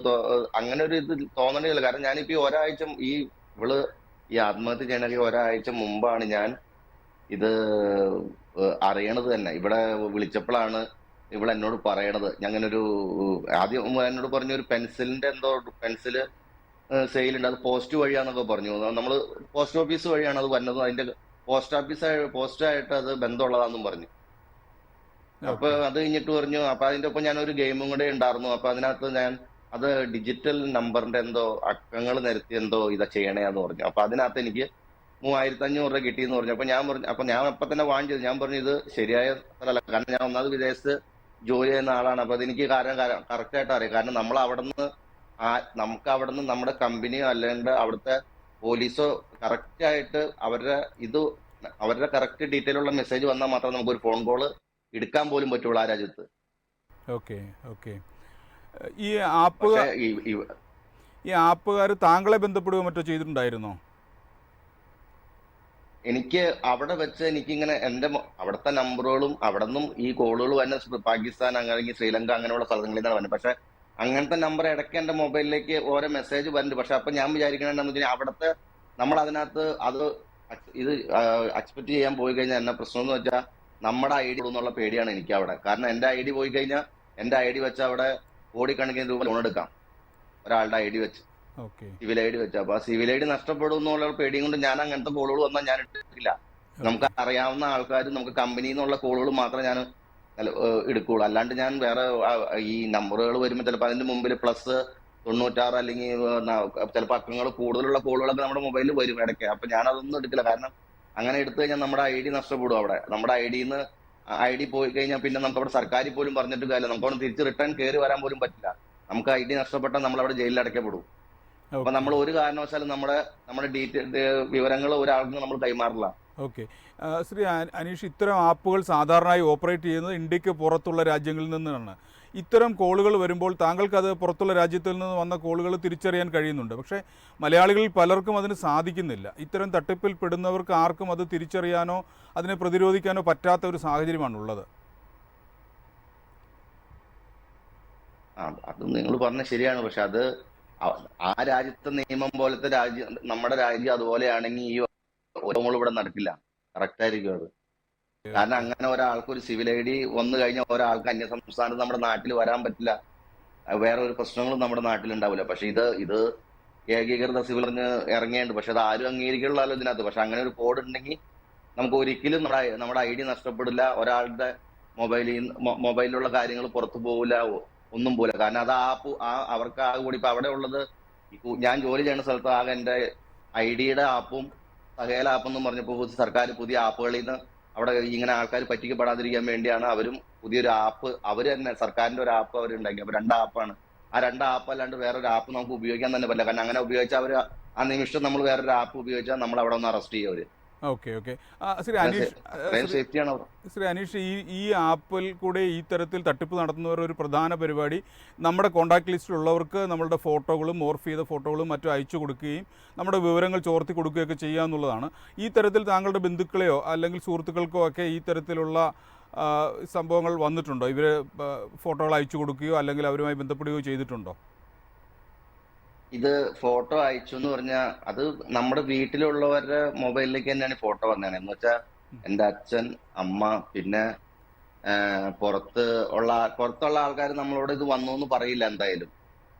അങ്ങനെ ഒരു ഇത് തോന്നണില്ല. കാരണം ഞാനിപ്പോ ഒരാഴ്ച ഇവള് ആത്മഹത്യ ചെയ്യണമെങ്കിൽ ഒരാഴ്ച മുമ്പാണ് ഞാൻ ഇത് അറിയണത് തന്നെ. ഇവിടെ വിളിച്ചപ്പോഴാണ് ഇവിടെ എന്നോട് പറയണത്. ഞാനൊരു ആദ്യം എന്നോട് പറഞ്ഞു ഒരു പെൻസില് സെയിലുണ്ട്, അത് പോസ്റ്റ് വഴിയാന്നൊക്കെ പറഞ്ഞു. നമ്മള് പോസ്റ്റ് ഓഫീസ് വഴിയാണ് അത് വന്നത്, അതിന്റെ പോസ്റ്റായിട്ട് അത് ബന്ധമുള്ളതാന്നും പറഞ്ഞു. അപ്പൊ അത് കഴിഞ്ഞിട്ട് പറഞ്ഞു, അപ്പൊ അതിന്റെ ഒപ്പം ഞാനൊരു ഗെയിമും കൂടെ ഉണ്ടായിരുന്നു. അപ്പൊ അതിനകത്ത് അത് ഡിജിറ്റൽ നമ്പറിന്റെ എന്തോ അക്കങ്ങൾ നിരത്തി എന്തോ ഇതാ ചെയ്യണേന്ന് പറഞ്ഞു. അപ്പൊ അതിനകത്ത് എനിക്ക് 3500 രൂപ കിട്ടിയെന്ന് പറഞ്ഞു. അപ്പൊ ഞാൻ അപ്പൊ തന്നെ വാൺ ചെയ്തു. ഞാൻ പറഞ്ഞു ഇത് ശരിയായ സ്ഥലമല്ല. കാരണം ഞാൻ ഒന്നാമത് വിദേശത്ത് ജോലി ചെയ്യുന്ന ആളാണ്. അപ്പൊ അതെനിക്ക് കറക്റ്റ് ആയിട്ട് അറിയാം. കാരണം നമുക്ക് അവിടുന്ന് നമ്മുടെ കമ്പനിയോ അല്ലെങ്കിൽ അവിടുത്തെ പോലീസോ കറക്റ്റ് ആയിട്ട് അവരുടെ കറക്റ്റ് ഡീറ്റെയിൽ ഉള്ള മെസ്സേജ് വന്നാൽ മാത്രമേ നമുക്ക് ഒരു ഫോൺ കോള് എടുക്കാൻ പോലും പറ്റുള്ളൂ ആ രാജ്യത്ത്. ഈ ആപ്പുകാർ താങ്കളെ ബന്ധപ്പെടുകയോ മറ്റോ ചെയ്തിട്ടുണ്ടായിരുന്നോ? എനിക്ക് അവിടെ വെച്ച് എനിക്കിങ്ങനെ അവിടുത്തെ നമ്പറുകളും അവിടെ നിന്നും ഈ കോളുകൾ വന്ന പാകിസ്ഥാൻ അല്ലെങ്കിൽ ശ്രീലങ്ക അങ്ങനെയുള്ള സ്ഥലങ്ങളിൽ നിന്നാണ് വരുന്നത്. പക്ഷെ അങ്ങനത്തെ നമ്പർ ഇടയ്ക്ക് എന്റെ മൊബൈലിലേക്ക് ഓരോ മെസ്സേജ് വരുന്നുണ്ട്. പക്ഷെ അപ്പൊ ഞാൻ വിചാരിക്കണെന്ന് വെച്ചാൽ അവിടുത്തെ നമ്മൾ അതിനകത്ത് അത് ഇത് എക്സ്പെക്ട് ചെയ്യാൻ പോയി കഴിഞ്ഞാൽ എന്നെ പ്രശ്നം എന്ന് വെച്ചാൽ നമ്മുടെ ഐ ഡി എന്നുള്ള പേടിയാണ് എനിക്ക് അവിടെ. കാരണം എന്റെ ഐ ഡി പോയി കഴിഞ്ഞാൽ എന്റെ ഐ ഡി വെച്ച് അവിടെ കോടിക്കണക്കിന് രൂപ ലോൺ എടുക്കാം ഒരാളുടെ ഐ ഡി വെച്ച്, ഓക്കെ സിവിൽ ഐ ഡി വെച്ച്. അപ്പൊ ആ സിവിൽ ഐ ഡി നഷ്ടപ്പെടും എന്നുള്ള പേടിയും കൊണ്ട് ഞാൻ അങ്ങനത്തെ കോളുകൾ വന്നാൽ ഞാൻ എടുക്കില്ല. നമുക്ക് അറിയാവുന്ന ആൾക്കാർ, നമുക്ക് കമ്പനിയിൽ നിന്നുള്ള കോളുകൾ മാത്രമേ ഞാൻ എടുക്കുള്ളൂ. അല്ലാണ്ട് ഞാൻ വേറെ ഈ നമ്പറുകൾ വരുമ്പോൾ ചിലപ്പോൾ അതിന്റെ മുമ്പിൽ +96 അല്ലെങ്കിൽ ചിലപ്പോൾ അക്കങ്ങൾ കൂടുതലുള്ള കോളുകളൊക്കെ നമ്മുടെ മൊബൈലിൽ വരും ഇടയ്ക്ക്. അപ്പൊ ഞാൻ അതൊന്നും എടുക്കില്ല. കാരണം അങ്ങനെ എടുത്തു കഴിഞ്ഞാൽ നമ്മുടെ ഐ ഡി നഷ്ടപ്പെടും അവിടെ. നമ്മുടെ ഐ ഡി പോയി കഴിഞ്ഞാൽ പിന്നെ നമുക്ക് അവിടെ സർക്കാരിൽ പോലും പറഞ്ഞിട്ട് കാര്യമില്ല. നമുക്കവിടെ തിരിച്ച് റിട്ടേൺ കയറി വരാൻ പോലും പറ്റില്ല. നമുക്ക് ഐ ഡി നഷ്ടപ്പെട്ടാൽ നമ്മൾ അവിടെ ജയിലിൽ അടയ്ക്കപ്പെടും. അപ്പൊ നമ്മൾ ഒരു കാരണവശാലും നമ്മുടെ വിവരങ്ങൾ ഒരാൾക്കും നമ്മൾ കൈമാറില്ല. ഓക്കെ. ശ്രീ അനീഷ്, ഇത്തരം ആപ്പുകൾ സാധാരണയായി ഓപ്പറേറ്റ് ചെയ്യുന്നത് ഇന്ത്യക്ക് പുറത്തുള്ള രാജ്യങ്ങളിൽ നിന്നാണ്. ഇത്തരം കോളുകൾ വരുമ്പോൾ താങ്കൾക്കത് പുറത്തുള്ള രാജ്യത്തിൽ നിന്ന് വന്ന കോളുകൾ തിരിച്ചറിയാൻ കഴിയുന്നുണ്ട്. പക്ഷേ മലയാളികളിൽ പലർക്കും അതിന് സാധിക്കുന്നില്ല. ഇത്തരം തട്ടിപ്പിൽ പെടുന്നവർക്ക് ആർക്കും അത് തിരിച്ചറിയാനോ അതിനെ പ്രതിരോധിക്കാനോ പറ്റാത്ത ഒരു സാഹചര്യമാണുള്ളത്. അത് നിങ്ങൾ പറഞ്ഞ ശരിയാണ്. പക്ഷെ അത് ആ രാജ്യത്തെ നിയമം പോലത്തെ നമ്മുടെ രാജ്യം അതുപോലെയാണെങ്കിൽ ഈ ഓരോങ്ങളും ഇവിടെ നടക്കില്ല. കറക്റ്റ് ആയിരിക്കും അത്. കാരണം അങ്ങനെ ഒരാൾക്ക് ഒരു സിവിൽ ഐ ഡി വന്നു കഴിഞ്ഞാൽ ഒരാൾക്ക് അന്യ സംസ്ഥാനത്ത് നമ്മുടെ നാട്ടിൽ വരാൻ പറ്റില്ല. വേറെ ഒരു പ്രശ്നങ്ങളും നമ്മുടെ നാട്ടിൽ ഉണ്ടാവില്ല. പക്ഷെ ഇത് ഏകീകൃത സിവിൽ ഇറങ്ങിയുണ്ട്. പക്ഷെ അത് ആരും അംഗീകരിക്കുള്ളല്ലോ ഇതിനകത്ത്. പക്ഷെ അങ്ങനെ ഒരു കോഡ് ഉണ്ടെങ്കിൽ നമുക്ക് ഒരിക്കലും നമ്മുടെ ഐ ഡി നഷ്ടപ്പെടില്ല. ഒരാളുടെ മൊബൈലിലുള്ള കാര്യങ്ങൾ പുറത്തു പോകില്ല, ഒന്നും പോകില്ല. കാരണം അത് അവർക്ക് ആകെ കൂടി ഇപ്പൊ അവിടെ ഉള്ളത് ഞാൻ ജോലി ചെയ്യുന്ന സ്ഥലത്ത് ആകെ എന്റെ ഐ ഡിയുടെ ആപ്പും സഹേല ആപ്പ് എന്നും പറഞ്ഞപ്പോൾ സർക്കാർ പുതിയ ആപ്പുകളിൽ നിന്ന് അവിടെ ഇങ്ങനെ ആൾക്കാർ പറ്റിക്കപ്പെടാതിരിക്കാൻ വേണ്ടിയാണ് അവരും പുതിയൊരു ആപ്പ്, അവര് തന്നെ സർക്കാരിന്റെ ഒരു ആപ്പ് അവരുണ്ടാക്കി. അപ്പൊ 2 ആപ്പാണ്. ആ 2 ആപ്പ് അല്ലാണ്ട് വേറൊരു ആപ്പ് നമുക്ക് ഉപയോഗിക്കാൻ തന്നെ പറ്റില്ല. കാരണം അങ്ങനെ ഉപയോഗിച്ചാൽ അവർ ആ നിമിഷം നമ്മൾ വേറൊരു ആപ്പ് ഉപയോഗിച്ചാൽ നമ്മൾ അവിടെ ഒന്ന് അറസ്റ്റ് ചെയ്യും അവര്. Okay okay. ശ്രീ അനീഷ്, ഈ ആപ്പിൽ കൂടെ ഈ തരത്തിൽ തട്ടിപ്പ് നടത്തുന്നവർ ഒരു പ്രധാന പരിപാടി നമ്മുടെ കോൺടാക്ട് ലിസ്റ്റിലുള്ളവർക്ക് നമ്മളുടെ ഫോട്ടോകളും മോർഫ് ചെയ്ത ഫോട്ടോകളും മറ്റും അയച്ചു കൊടുക്കുകയും നമ്മുടെ വിവരങ്ങൾ ചോർത്തി കൊടുക്കുകയൊക്കെ ചെയ്യുക എന്നുള്ളതാണ്. ഈ തരത്തിൽ താങ്കളുടെ ബന്ധുക്കളെയോ അല്ലെങ്കിൽ സുഹൃത്തുക്കൾക്കോ ഒക്കെ ഈ തരത്തിലുള്ള സംഭവങ്ങൾ വന്നിട്ടുണ്ടോ? ഇവർ ഫോട്ടോകൾ അയച്ചു കൊടുക്കുകയോ അല്ലെങ്കിൽ അവരുമായി ബന്ധപ്പെടുകയോ ചെയ്തിട്ടുണ്ടോ? ഇത് ഫോട്ടോ അയച്ചു എന്ന് പറഞ്ഞാൽ അത് നമ്മുടെ വീട്ടിലുള്ളവരുടെ മൊബൈലിലേക്ക് തന്നെയാണ് ഫോട്ടോ വന്നതാണ്. എന്ന് വെച്ചാൽ എന്റെ അച്ഛൻ, അമ്മ, പിന്നെ പുറത്തുള്ള ആൾക്കാർ നമ്മളോട് ഇത് വന്നു എന്ന് പറയില്ല. എന്തായാലും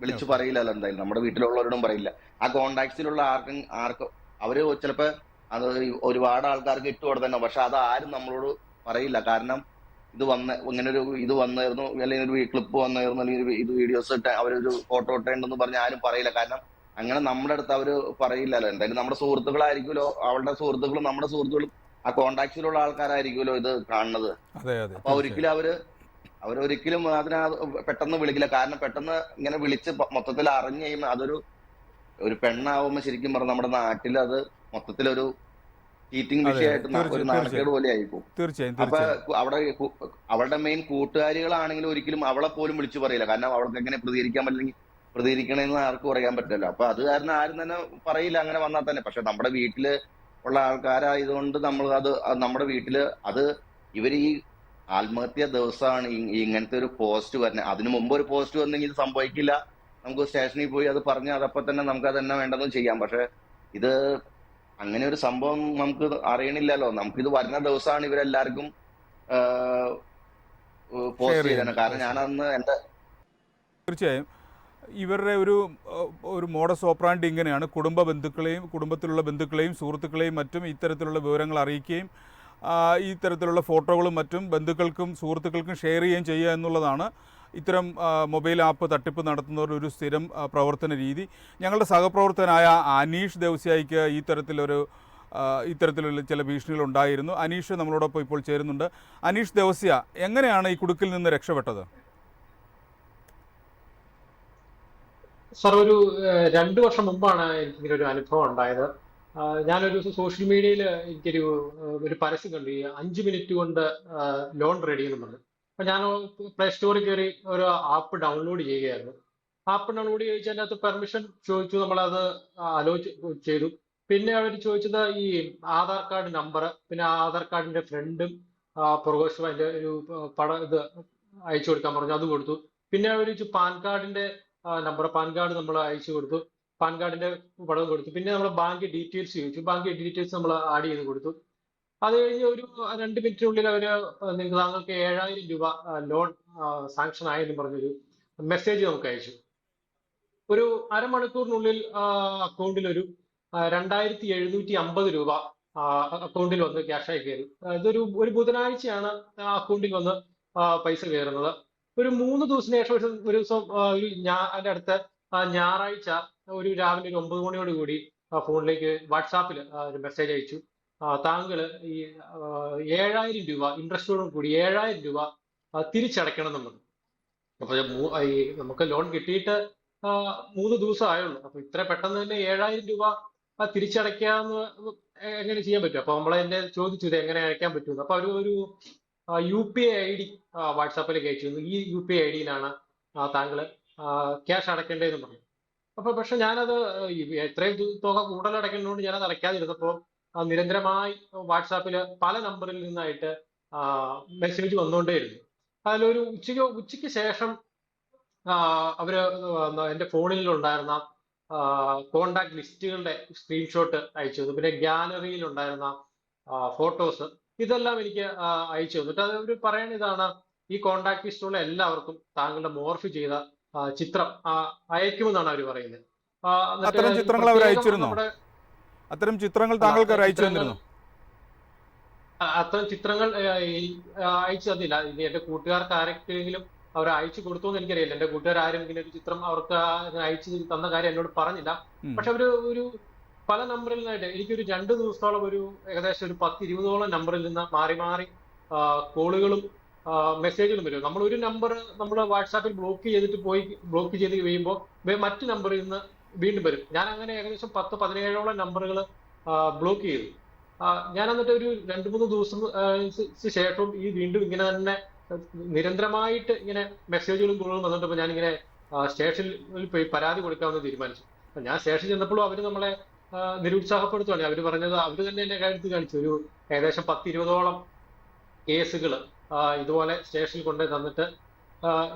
വിളിച്ചു പറയില്ലല്ലോ. എന്തായാലും നമ്മുടെ വീട്ടിലുള്ളവരോടും പറയില്ല. ആ കോണ്ടാക്ട്സിലുള്ള ആർക്കും അവര് ചിലപ്പോ അത് ഒരുപാട് ആൾക്കാർക്ക് ഇട്ട് കൊടുത്തന്നെ. പക്ഷെ അത് ആരും നമ്മളോട് പറയില്ല. കാരണം ഇത് വന്നായിരുന്നു അല്ലെങ്കിൽ ഒരു ക്ലിപ്പ് വന്നായിരുന്നു അല്ലെങ്കിൽ ഇത് വീഡിയോസ് ഇട്ട് അവരൊരു ഫോട്ടോ ഇട്ടുണ്ടെന്ന് പറഞ്ഞ് ആരും പറയില്ല. കാരണം അങ്ങനെ നമ്മുടെ അടുത്ത് അവര് പറയില്ലല്ലോ. എന്തായാലും നമ്മുടെ സുഹൃത്തുക്കളായിരിക്കുമല്ലോ, അവളുടെ സുഹൃത്തുക്കളും നമ്മുടെ സുഹൃത്തുക്കളും ആ കോണ്ടാക്ട്സിലുള്ള ആൾക്കാരായിരിക്കുമല്ലോ ഇത് കാണുന്നത്. അപ്പൊ അവരൊരിക്കലും അതിനെ പെട്ടെന്ന് വിളിക്കില്ല. കാരണം പെട്ടെന്ന് ഇങ്ങനെ വിളിച്ച് മൊത്തത്തിൽ അറിഞ്ഞു കഴിയുമ്പോൾ ഒരു പെണ്ണാവുമ്പോ ശരിക്കും പറഞ്ഞ നമ്മുടെ നാട്ടിൽ അത് മൊത്തത്തിലൊരു ചീറ്റിംഗ് വിഷയമായിട്ട് ഒരു നാണക്കേട് പോലെ ആയിപ്പോകും. അപ്പൊ അവളുടെ മെയിൻ കൂട്ടുകാരികളാണെങ്കിലും ഒരിക്കലും അവളെ പോലും വിളിച്ചു പറയില്ല. കാരണം അവൾക്ക് എങ്ങനെ പ്രതികരിക്കാൻ പറ്റില്ലെങ്കിൽ പ്രതികരിക്കണമെന്ന് ആർക്കും പറയാൻ പറ്റില്ലല്ലോ. അപ്പൊ അത് കാരണം ആരും തന്നെ പറയില്ല അങ്ങനെ വന്നാൽ തന്നെ. പക്ഷെ നമ്മുടെ വീട്ടില് ഉള്ള ആൾക്കാരായതുകൊണ്ട് നമ്മുടെ വീട്ടില് ഇവർ ഈ ആത്മഹത്യ ദിവസമാണ് ഇങ്ങനത്തെ ഒരു പോസ്റ്റ് വരുന്നത്. അതിനു മുമ്പ് ഒരു പോസ്റ്റ് വന്നെങ്കിൽ ഇത് സംഭവിക്കില്ല. നമുക്ക് സ്റ്റേഷനിൽ പോയി അത് പറഞ്ഞ് അതപ്പോ തന്നെ നമുക്ക് അത് തന്നെ വേണ്ടെന്ന് ചെയ്യാം. പക്ഷെ ഇത് അങ്ങനെ ഒരു സംഭവം നമുക്ക് അറിയണില്ലല്ലോ. നമുക്കിത് വരുന്ന ദിവസമാണ് ഇവരെല്ലാവർക്കും പോസ്റ്റ് ചെയ്തത്. കാരണം ഞാനന്ന് തീർച്ചയായും ഇവരുടെ ഒരു മോഡസ് ഓപ്പറാൻഡി ഇങ്ങനെയാണ്. കുടുംബത്തിലുള്ള ബന്ധുക്കളെയും സുഹൃത്തുക്കളെയും മറ്റും ഇത്തരത്തിലുള്ള വിവരങ്ങൾ അറിയിക്കുകയും ഈ തരത്തിലുള്ള ഫോട്ടോകളും മറ്റും ബന്ധുക്കൾക്കും സുഹൃത്തുക്കൾക്കും ഷെയർ ചെയ്യുകയും ചെയ്യുക എന്നുള്ളതാണ് ഇത്തരം മൊബൈൽ ആപ്പ് തട്ടിപ്പ് നടത്തുന്നവരുടെ ഒരു സ്ഥിരം പ്രവർത്തന രീതി. ഞങ്ങളുടെ സഹപ്രവർത്തകനായ അനീഷ് ദേവസ്യായിക്ക് ഇത്തരത്തിലുള്ള ചില ഭീഷണികൾ ഉണ്ടായിരുന്നു. അനീഷ് നമ്മളോടൊപ്പം ഇപ്പോൾ ചേരുന്നുണ്ട്. അനീഷ് ദേവസ്യ, എങ്ങനെയാണ് ഈ കുടുക്കിൽ നിന്ന് രക്ഷപ്പെട്ടത്? സാർ, 2 വർഷം മുമ്പാണ് എനിക്കിങ്ങനെ ഒരു അനുഭവം ഉണ്ടായത്. ഞാനൊരു സോഷ്യൽ മീഡിയയിൽ ഒരു പരസ്യം കണ്ടു, ഈ 5 മിനിറ്റ് കൊണ്ട് ലോൺ റെഡി എന്ന് പറഞ്ഞു. അപ്പൊ ഞാൻ പ്ലേ സ്റ്റോറിൽ കയറി ഒരു ആപ്പ് ഡൗൺലോഡ് ചെയ്യുകയായിരുന്നു. ആപ്പ് ഡൗൺലോഡ് ചെയ്ത് അതിനകത്ത് പെർമിഷൻ ചോദിച്ചു, നമ്മളത് അലോ ചെയ്തു. പിന്നെ അവർ ചോദിച്ചത് ഈ ആധാർ കാർഡ് നമ്പർ, പിന്നെ ആധാർ കാർഡിന്റെ ഫ്രണ്ടും പുറകുവശവും അതിന്റെ ഒരു പടം ഇത് അയച്ചു കൊടുക്കാൻ പറഞ്ഞു, അത് കൊടുത്തു. പിന്നെ അവർ പാൻ കാർഡിന്റെ നമ്പർ, പാൻ കാർഡ് നമ്മൾ അയച്ചു കൊടുത്തു, പാൻ കാർഡിന്റെ പടം കൊടുത്തു. പിന്നെ നമ്മൾ ബാങ്ക് ഡീറ്റെയിൽസ് ചോദിച്ചു, ബാങ്ക് ഡീറ്റെയിൽസ് നമ്മൾ ആഡ് ചെയ്ത് കൊടുത്തു. അത് കഴിഞ്ഞ് ഒരു 2 മിനിറ്റിനുള്ളിൽ അവര് താങ്കൾക്ക് 7,000 രൂപ ലോൺ സാങ്ഷൻ ആയെന്ന് പറഞ്ഞൊരു മെസ്സേജ് നമുക്ക് അയച്ചു. ഒരു അരമണിക്കൂറിനുള്ളിൽ അക്കൗണ്ടിൽ ഒരു 2,750 രൂപ അക്കൗണ്ടിൽ വന്ന് ക്യാഷായി കയറി. ഒരു ബുധനാഴ്ചയാണ് അക്കൗണ്ടിൽ വന്ന് പൈസ കയറുന്നത്. ഒരു 3 ദിവസത്തിന് ശേഷം ഒരു ദിവസം അതിന്റെ അടുത്ത ഞായറാഴ്ച ഒരു രാവിലെ ഒരു 9 മണിയോട് കൂടി ഫോണിലേക്ക് വാട്സാപ്പിൽ ഒരു മെസ്സേജ് അയച്ചു. താങ്കള് ഈ 7,000 രൂപ ഇൻട്രസ്റ്റോടും കൂടി 7,000 രൂപ തിരിച്ചടയ്ക്കണം എന്നുള്ളത്. അപ്പൊ ഈ നമുക്ക് ലോൺ കിട്ടിയിട്ട് 3 ദിവസം ആയുള്ളൂ. അപ്പൊ ഇത്ര പെട്ടെന്ന് തന്നെ 7,000 രൂപ തിരിച്ചടയ്ക്കാന്ന് എങ്ങനെ ചെയ്യാൻ പറ്റും? അപ്പൊ നമ്മളെന്നെ ചോദിച്ചു ഇത് എങ്ങനെ അയക്കാൻ പറ്റുമെന്ന്. അപ്പൊ ഒരു UPI ID വാട്സാപ്പിലേക്ക് അയച്ചു. ഈ UPI IDയിലാണ് താങ്കള് ക്യാഷ് അടയ്ക്കേണ്ടതെന്ന് പറഞ്ഞു. അപ്പൊ പക്ഷെ ഞാനത് എത്രയും തുക കൂടുതൽ അടയ്ക്കുന്നതുകൊണ്ട് ഞാനത് അടയ്ക്കാതിരുന്നപ്പോ നിരന്തരമായി വാട്സാപ്പിൽ പല നമ്പറിൽ നിന്നായിട്ട് മെസ്സേജ് വന്നുകൊണ്ടേയിരുന്നു. അതിലൊരു ഉച്ചയ്ക്ക് ശേഷം അവര് എന്റെ ഫോണിൽ ഉണ്ടായിരുന്ന കോണ്ടാക്ട് ലിസ്റ്റുകളുടെ സ്ക്രീൻഷോട്ട് അയച്ചു തന്നു. പിന്നെ ഗാലറിയിൽ ഉണ്ടായിരുന്ന ഫോട്ടോസ് ഇതെല്ലാം എനിക്ക് അയച്ചു തന്നിട്ട് അത് അവർ പറയുന്ന ഇതാണ്, ഈ കോണ്ടാക്ട് ലിസ്റ്റുള്ള എല്ലാവർക്കും താങ്കളുടെ മോർഫ് ചെയ്ത ചിത്രം അയക്കുമെന്നാണ് അവർ പറയുന്നത്. അത്തരം ചിത്രങ്ങൾ അവർ അയച്ചിരുന്നോ? അത്തരം ചിത്രങ്ങൾ താങ്കൾക്ക് അയച്ചു തന്നിരുന്നു? അത്തരം ചിത്രങ്ങൾ അയച്ചു തന്നില്ല. ഇനി എന്റെ കൂട്ടുകാർക്ക് ആരെങ്കിലും അവർ അയച്ചു കൊടുത്തു എന്ന് എനിക്കറിയില്ല. എന്റെ കൂട്ടുകാർ ആരെങ്കിലും ഒരു ചിത്രം അവർക്ക് അയച്ചു തന്ന കാര്യം എന്നോട് പറഞ്ഞില്ല. പക്ഷെ ഒരു പല നമ്പറിൽ നിന്നായിട്ട് എനിക്കൊരു 2 ദിവസത്തോളം ഏകദേശം ഒരു 10-20ഓളം നമ്പറിൽ നിന്ന് മാറി മാറി കോളുകളും മെസ്സേജുകളും വരും. നമ്മൾ ഒരു നമ്പർ നമ്മൾ വാട്സാപ്പിൽ ബ്ലോക്ക് ചെയ്ത് കഴിയുമ്പോൾ മറ്റു നമ്പറിൽ നിന്ന് വീണ്ടും വരും. ഞാൻ അങ്ങനെ ഏകദേശം 10-17ഓളം നമ്പറുകൾ ബ്ലോക്ക് ചെയ്തു. ഞാൻ എന്നിട്ട് ഒരു 2-3 ദിവസം ശേഷവും ഈ വീണ്ടും ഇങ്ങനെ തന്നെ നിരന്തരമായിട്ട് ഇങ്ങനെ മെസ്സേജുകളും കോളുകളും വന്നിട്ടപ്പോൾ ഞാനിങ്ങനെ സ്റ്റേഷനിൽ പോയി പരാതി കൊടുക്കാമെന്ന് തീരുമാനിച്ചു. ഞാൻ സ്റ്റേഷനിൽ ചെന്നപ്പോഴും അവര് നമ്മളെ നിരുത്സാഹപ്പെടുത്തുകയാണ്. അവര് പറഞ്ഞത് അവര് തന്നെ എന്നെ കഴുത്ത് കാണിച്ചു. ഏകദേശം 10-20ഓളം കേസുകൾ ഇതുപോലെ സ്റ്റേഷനിൽ കൊണ്ടുപോയി തന്നിട്ട്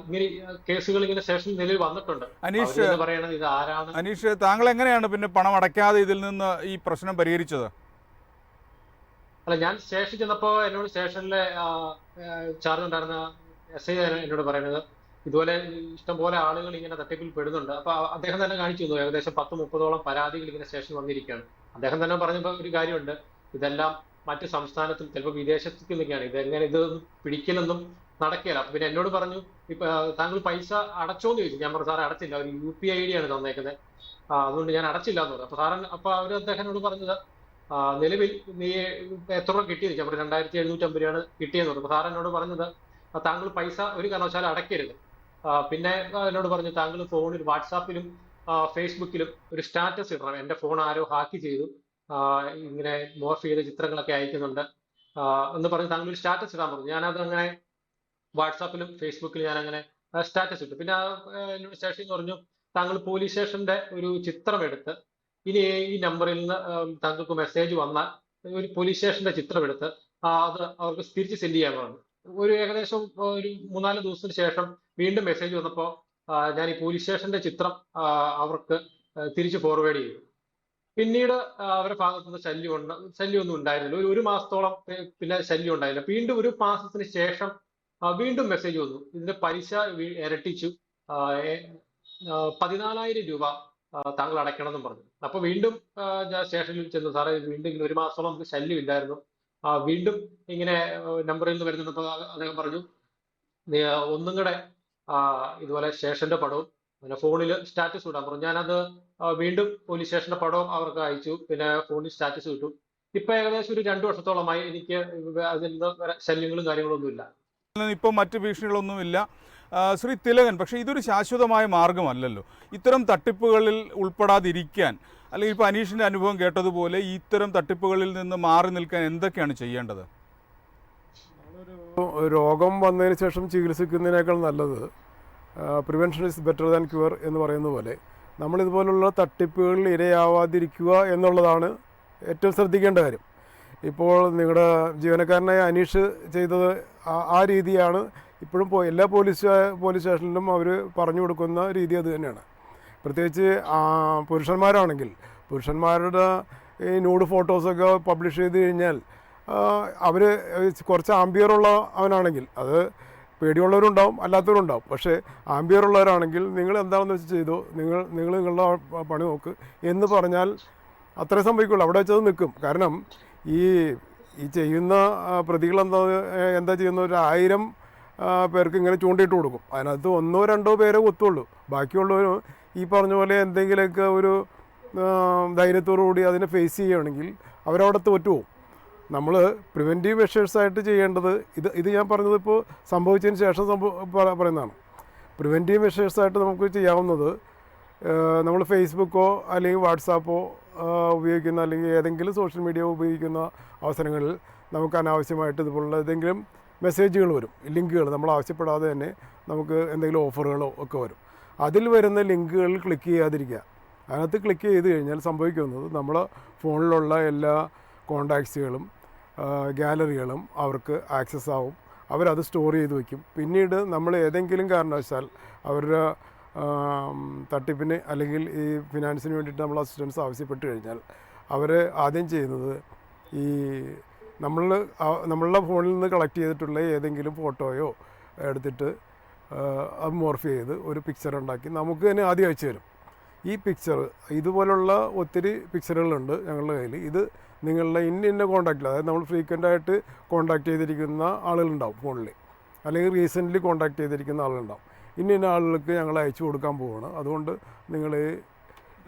ഇങ്ങനെ കേസുകൾ ഇങ്ങനെ സ്റ്റേഷനിൽ നിലവിൽ വന്നിട്ടുണ്ട്. പറയണത് ഇത് ആരാണ്? അനീഷ്, താങ്കൾ എങ്ങനെയാണ് പിന്നെ പണം അടയ്ക്കാതെ ഇതിൽ നിന്ന് ഈ പ്രശ്നം പരിഹരിച്ചത്? അല്ല, ഞാൻ സ്റ്റേഷനിൽ ചെന്നപ്പോ എന്നോട് സ്റ്റേഷനിലെ ചാർജ് ഉണ്ടായിരുന്ന SI എന്നോട് പറയുന്നത് ഇതുപോലെ ഇഷ്ടംപോലെ ആളുകൾ ഇങ്ങനെ തട്ടിപ്പിൽ പെടുന്നുണ്ട്. അപ്പൊ അദ്ദേഹം തന്നെ കാണിച്ചു തന്നു ഏകദേശം 10-30ഓളം പരാതികൾ ഇങ്ങനെ സ്റ്റേഷനിൽ വന്നിരിക്കുകയാണ്. അദ്ദേഹം തന്നെ പറഞ്ഞപ്പോ ഒരു കാര്യമുണ്ട്, ഇതെല്ലാം മറ്റു സംസ്ഥാനത്തും ചിലപ്പോൾ വിദേശത്തേക്ക് നിൽക്കുകയാണ്, ഇത് പിടിക്കലൊന്നും നടക്കില്ല. അപ്പൊ പിന്നെ എന്നോട് പറഞ്ഞു താങ്കൾ പൈസ അടച്ചോന്ന് ചോദിച്ചു. ഞാൻ പറഞ്ഞു സാറേ അടച്ചില്ല, ഒരു UPI ID ആണ് തന്നേക്കുന്നത്, അതുകൊണ്ട് ഞാൻ അടച്ചില്ല എന്ന് പറഞ്ഞു. അപ്പൊ അദ്ദേഹത്തിനോട് പറഞ്ഞത് നിലവിൽ നീ എത്ര രൂപ കിട്ടിയത്? ഞാൻ പറഞ്ഞു 2,750 രൂപയാണ് കിട്ടിയെന്ന് പറഞ്ഞു. സാർ എന്നോട് പറഞ്ഞത് താങ്കൾ പൈസ ഒരു കാരണവശാലും അടയ്ക്കരുത്. പിന്നെ എന്നോട് പറഞ്ഞു താങ്കൾ ഫോണിൽ വാട്സാപ്പിലും ഫേസ്ബുക്കിലും ഒരു സ്റ്റാറ്റസ് ഇടണം, എന്റെ ഫോൺ ആരോ ഹാക്ക് ചെയ്തു ഇങ്ങനെ മോർഫ് ചെയ്ത ചിത്രങ്ങളൊക്കെ അയക്കുന്നുണ്ട് എന്ന് പറഞ്ഞ് താങ്കൾ ഒരു സ്റ്റാറ്റസ് ഇടാൻ പറഞ്ഞു. ഞാനത് അങ്ങനെ വാട്സാപ്പിലും ഫേസ്ബുക്കിലും ഞാൻ അങ്ങനെ സ്റ്റാറ്റസ് ഇട്ടു. പിന്നെ എന്നോട് സ്റ്റേഷനിൽ പറഞ്ഞു താങ്കൾ പോലീസ് സ്റ്റേഷന്റെ ഒരു ചിത്രം എടുത്ത് ഇനി ഈ നമ്പറിൽ നിന്ന് താങ്കൾക്ക് മെസ്സേജ് വന്നാൽ ഒരു പോലീസ് സ്റ്റേഷന്റെ ചിത്രം എടുത്ത് അത് അവർക്ക് തിരിച്ച് സെൻഡ് ചെയ്യാൻ പറഞ്ഞു. ഏകദേശം ഒരു 3-4 ദിവസത്തിന് ശേഷം വീണ്ടും മെസ്സേജ് വന്നപ്പോൾ ഞാൻ ഈ പോലീസ് സ്റ്റേഷന്റെ ചിത്രം അവർക്ക് തിരിച്ച് ഫോർവേഡ് ചെയ്തു. പിന്നീട് അവരുടെ ഭാഗത്തുനിന്ന് ശല്യമൊന്നും ഉണ്ടായിരുന്നില്ല. ഒരു മാസത്തോളം പിന്നെ ശല്യം ഉണ്ടായില്ല. വീണ്ടും ഒരു മാസത്തിന് ശേഷം വീണ്ടും മെസ്സേജ് വന്നു, ഇതിന്റെ പലിശ ഇരട്ടിച്ചു, 14,000 രൂപ താങ്കൾ അടയ്ക്കണം എന്നും പറഞ്ഞു. അപ്പൊ വീണ്ടും ഞാൻ സ്റ്റേഷനിൽ ചെന്നു, സാറേ വീണ്ടും ഇങ്ങനെ ഒരു മാസത്തോളം നമുക്ക് ശല്യം ഇല്ലായിരുന്നു, വീണ്ടും ഇങ്ങനെ നമ്പറിൽ നിന്ന് വരുന്നുണ്ടപ്പോ അദ്ദേഹം പറഞ്ഞു ഒന്നും കൂടെ ഇതുപോലെ സ്റ്റേഷന്റെ പടവും പിന്നെ ഫോണിൽ സ്റ്റാറ്റസ് ഇടാൻ പറഞ്ഞു. ഞാനത് വീണ്ടും പോലീസ് സ്റ്റേഷന്റെ പടവും അവർക്ക് അയച്ചു, പിന്നെ ഫോണിൽ സ്റ്റാറ്റസ് ഇട്ടു. ഇപ്പൊ ഏകദേശം ഒരു 2 വർഷത്തോളമായി എനിക്ക് അതിൽ നിന്ന് ശല്യങ്ങളും കാര്യങ്ങളൊന്നും ഇല്ല. ഇപ്പോൾ മറ്റ് ഭീഷണികളൊന്നുമില്ല. ശ്രീ തിലകൻ, പക്ഷേ ഇതൊരു ശാശ്വതമായ മാർഗമല്ലല്ലോ. ഇത്തരം തട്ടിപ്പുകളിൽ ഉൾപ്പെടാതിരിക്കാൻ, അല്ലെങ്കിൽ ഇപ്പോൾ അനീഷിൻ്റെ അനുഭവം കേട്ടതുപോലെ ഇത്തരം തട്ടിപ്പുകളിൽ നിന്ന് മാറി നിൽക്കാൻ എന്തൊക്കെയാണ് ചെയ്യേണ്ടത്? രോഗം വന്നതിന് ശേഷം ചികിത്സിക്കുന്നതിനേക്കാൾ നല്ലത് prevention is better than cure എന്ന് പറയുന്ന പോലെ നമ്മളിതുപോലുള്ള തട്ടിപ്പുകളിൽ ഇരയാവാതിരിക്കുക എന്നുള്ളതാണ് ഏറ്റവും ശ്രദ്ധിക്കേണ്ട കാര്യം. ഇപ്പോൾ നിങ്ങളുടെ ജീവനക്കാരനായ അനീഷ് ചെയ്തത് ആ രീതിയാണ് ഇപ്പോഴും എല്ലാ പോലീസ് സ്റ്റേഷനിലും അവർ പറഞ്ഞു കൊടുക്കുന്ന രീതി അത് തന്നെയാണ്. പ്രത്യേകിച്ച് പുരുഷന്മാരാണെങ്കിൽ പുരുഷന്മാരുടെ ഈ ന്യൂഡ് ഫോട്ടോസൊക്കെ പബ്ലിഷ് ചെയ്ത് കഴിഞ്ഞാൽ അവർ കുറച്ച് ആംബിയറുള്ള അവനാണെങ്കിൽ, അത് പേടിയുള്ളവരുണ്ടാവും അല്ലാത്തവരുണ്ടാവും, പക്ഷേ ആംബിയറുള്ളവരാണെങ്കിൽ നിങ്ങൾ എന്താണെന്ന് വെച്ച് ചെയ്തോ, നിങ്ങൾ നിങ്ങളുടെ പണി നോക്ക് എന്ന് പറഞ്ഞാൽ അത്രേ സംഭവിക്കുള്ളൂ. അവിടെ വെച്ചത് നിൽക്കും. കാരണം ഈ ചെയ്യുന്ന പ്രതികൾ എന്താ ചെയ്യുന്ന 1000 പേർക്ക് ഇങ്ങനെ ചൂണ്ടിയിട്ട് കൊടുക്കും. അതിനകത്ത് 1-2 പേരെ ഒത്തുള്ളൂ. ബാക്കിയുള്ളവർ ഈ പറഞ്ഞ പോലെ എന്തെങ്കിലുമൊക്കെ ഒരു ധൈര്യത്തോടു കൂടി അതിനെ ഫേസ് ചെയ്യുകയാണെങ്കിൽ അവരവിടെ തോറ്റുപോകും. നമ്മൾ പ്രിവെൻറ്റീവ് മെഷേഴ്സായിട്ട് ചെയ്യേണ്ടത് ഇത് ഞാൻ പറഞ്ഞത് ഇപ്പോൾ സംഭവിച്ചതിന് ശേഷം പറയുന്നതാണ്. പ്രിവെൻറ്റീവ് മെഷേഴ്സായിട്ട് നമുക്ക് ചെയ്യാവുന്നത്, നമ്മൾ ഫേസ്ബുക്കോ അല്ലെങ്കിൽ വാട്സാപ്പോ ഉപയോഗിക്കുന്ന അല്ലെങ്കിൽ ഏതെങ്കിലും സോഷ്യൽ മീഡിയ ഉപയോഗിക്കുന്ന അവസരങ്ങളിൽ നമുക്ക് അനാവശ്യമായിട്ട് ഇതുപോലുള്ള ഏതെങ്കിലും മെസ്സേജുകൾ വരും, ലിങ്കുകൾ നമ്മൾ ആവശ്യപ്പെടാതെ തന്നെ നമുക്ക് എന്തെങ്കിലും ഓഫറുകളോ ഒക്കെ വരും. അതിൽ വരുന്ന ലിങ്കുകളിൽ ക്ലിക്ക് ചെയ്യാതിരിക്കുക. അതിനകത്ത് ക്ലിക്ക് ചെയ്ത് കഴിഞ്ഞാൽ സംഭവിക്കുന്നത് നമ്മുടെ ഫോണിലുള്ള എല്ലാ കോണ്ടാക്ട്സുകളും ഗാലറികളും അവർക്ക് ആക്സസ് ആവും. അവരത് സ്റ്റോർ ചെയ്ത് വയ്ക്കും. പിന്നീട് നമ്മൾ ഏതെങ്കിലും കാരണവശാൽ അവരുടെ തട്ടിപ്പിന് അല്ലെങ്കിൽ ഈ ഫിനാൻസിന് വേണ്ടിയിട്ട് നമ്മൾ അസിസ്റ്റൻസ് ആവശ്യപ്പെട്ട് കഴിഞ്ഞാൽ അവർ ആദ്യം ചെയ്യുന്നത് ഈ നമ്മളുടെ ഫോണിൽ നിന്ന് കളക്ട് ചെയ്തിട്ടുള്ള ഏതെങ്കിലും ഫോട്ടോയോ എടുത്തിട്ട് അത് മോർഫ് ചെയ്ത് ഒരു പിക്ചർ ഉണ്ടാക്കി നമുക്ക് തന്നെ ആദ്യം അയച്ചു തരും. ഈ പിക്ചർ, ഇതുപോലുള്ള ഒത്തിരി പിക്ചറുകളുണ്ട് ഞങ്ങളുടെ കയ്യിൽ. ഇത് നിങ്ങളുടെ ഇന്ന കോൺടാക്റ്റിൽ, അതായത് നമ്മൾ ഫ്രീക്വൻ്റായിട്ട് കോൺടാക്ട് ചെയ്തിരിക്കുന്ന ആളുകളുണ്ടാവും ഫോണിൽ, അല്ലെങ്കിൽ റീസെൻ്റ്ലി കോൺടാക്ട് ചെയ്തിരിക്കുന്ന ആളുകളുണ്ടാവും. ഇന്ന ആളുകൾക്ക് ഞങ്ങൾ അയച്ചു കൊടുക്കാൻ പോവുകയാണ്. അതുകൊണ്ട് നിങ്ങൾ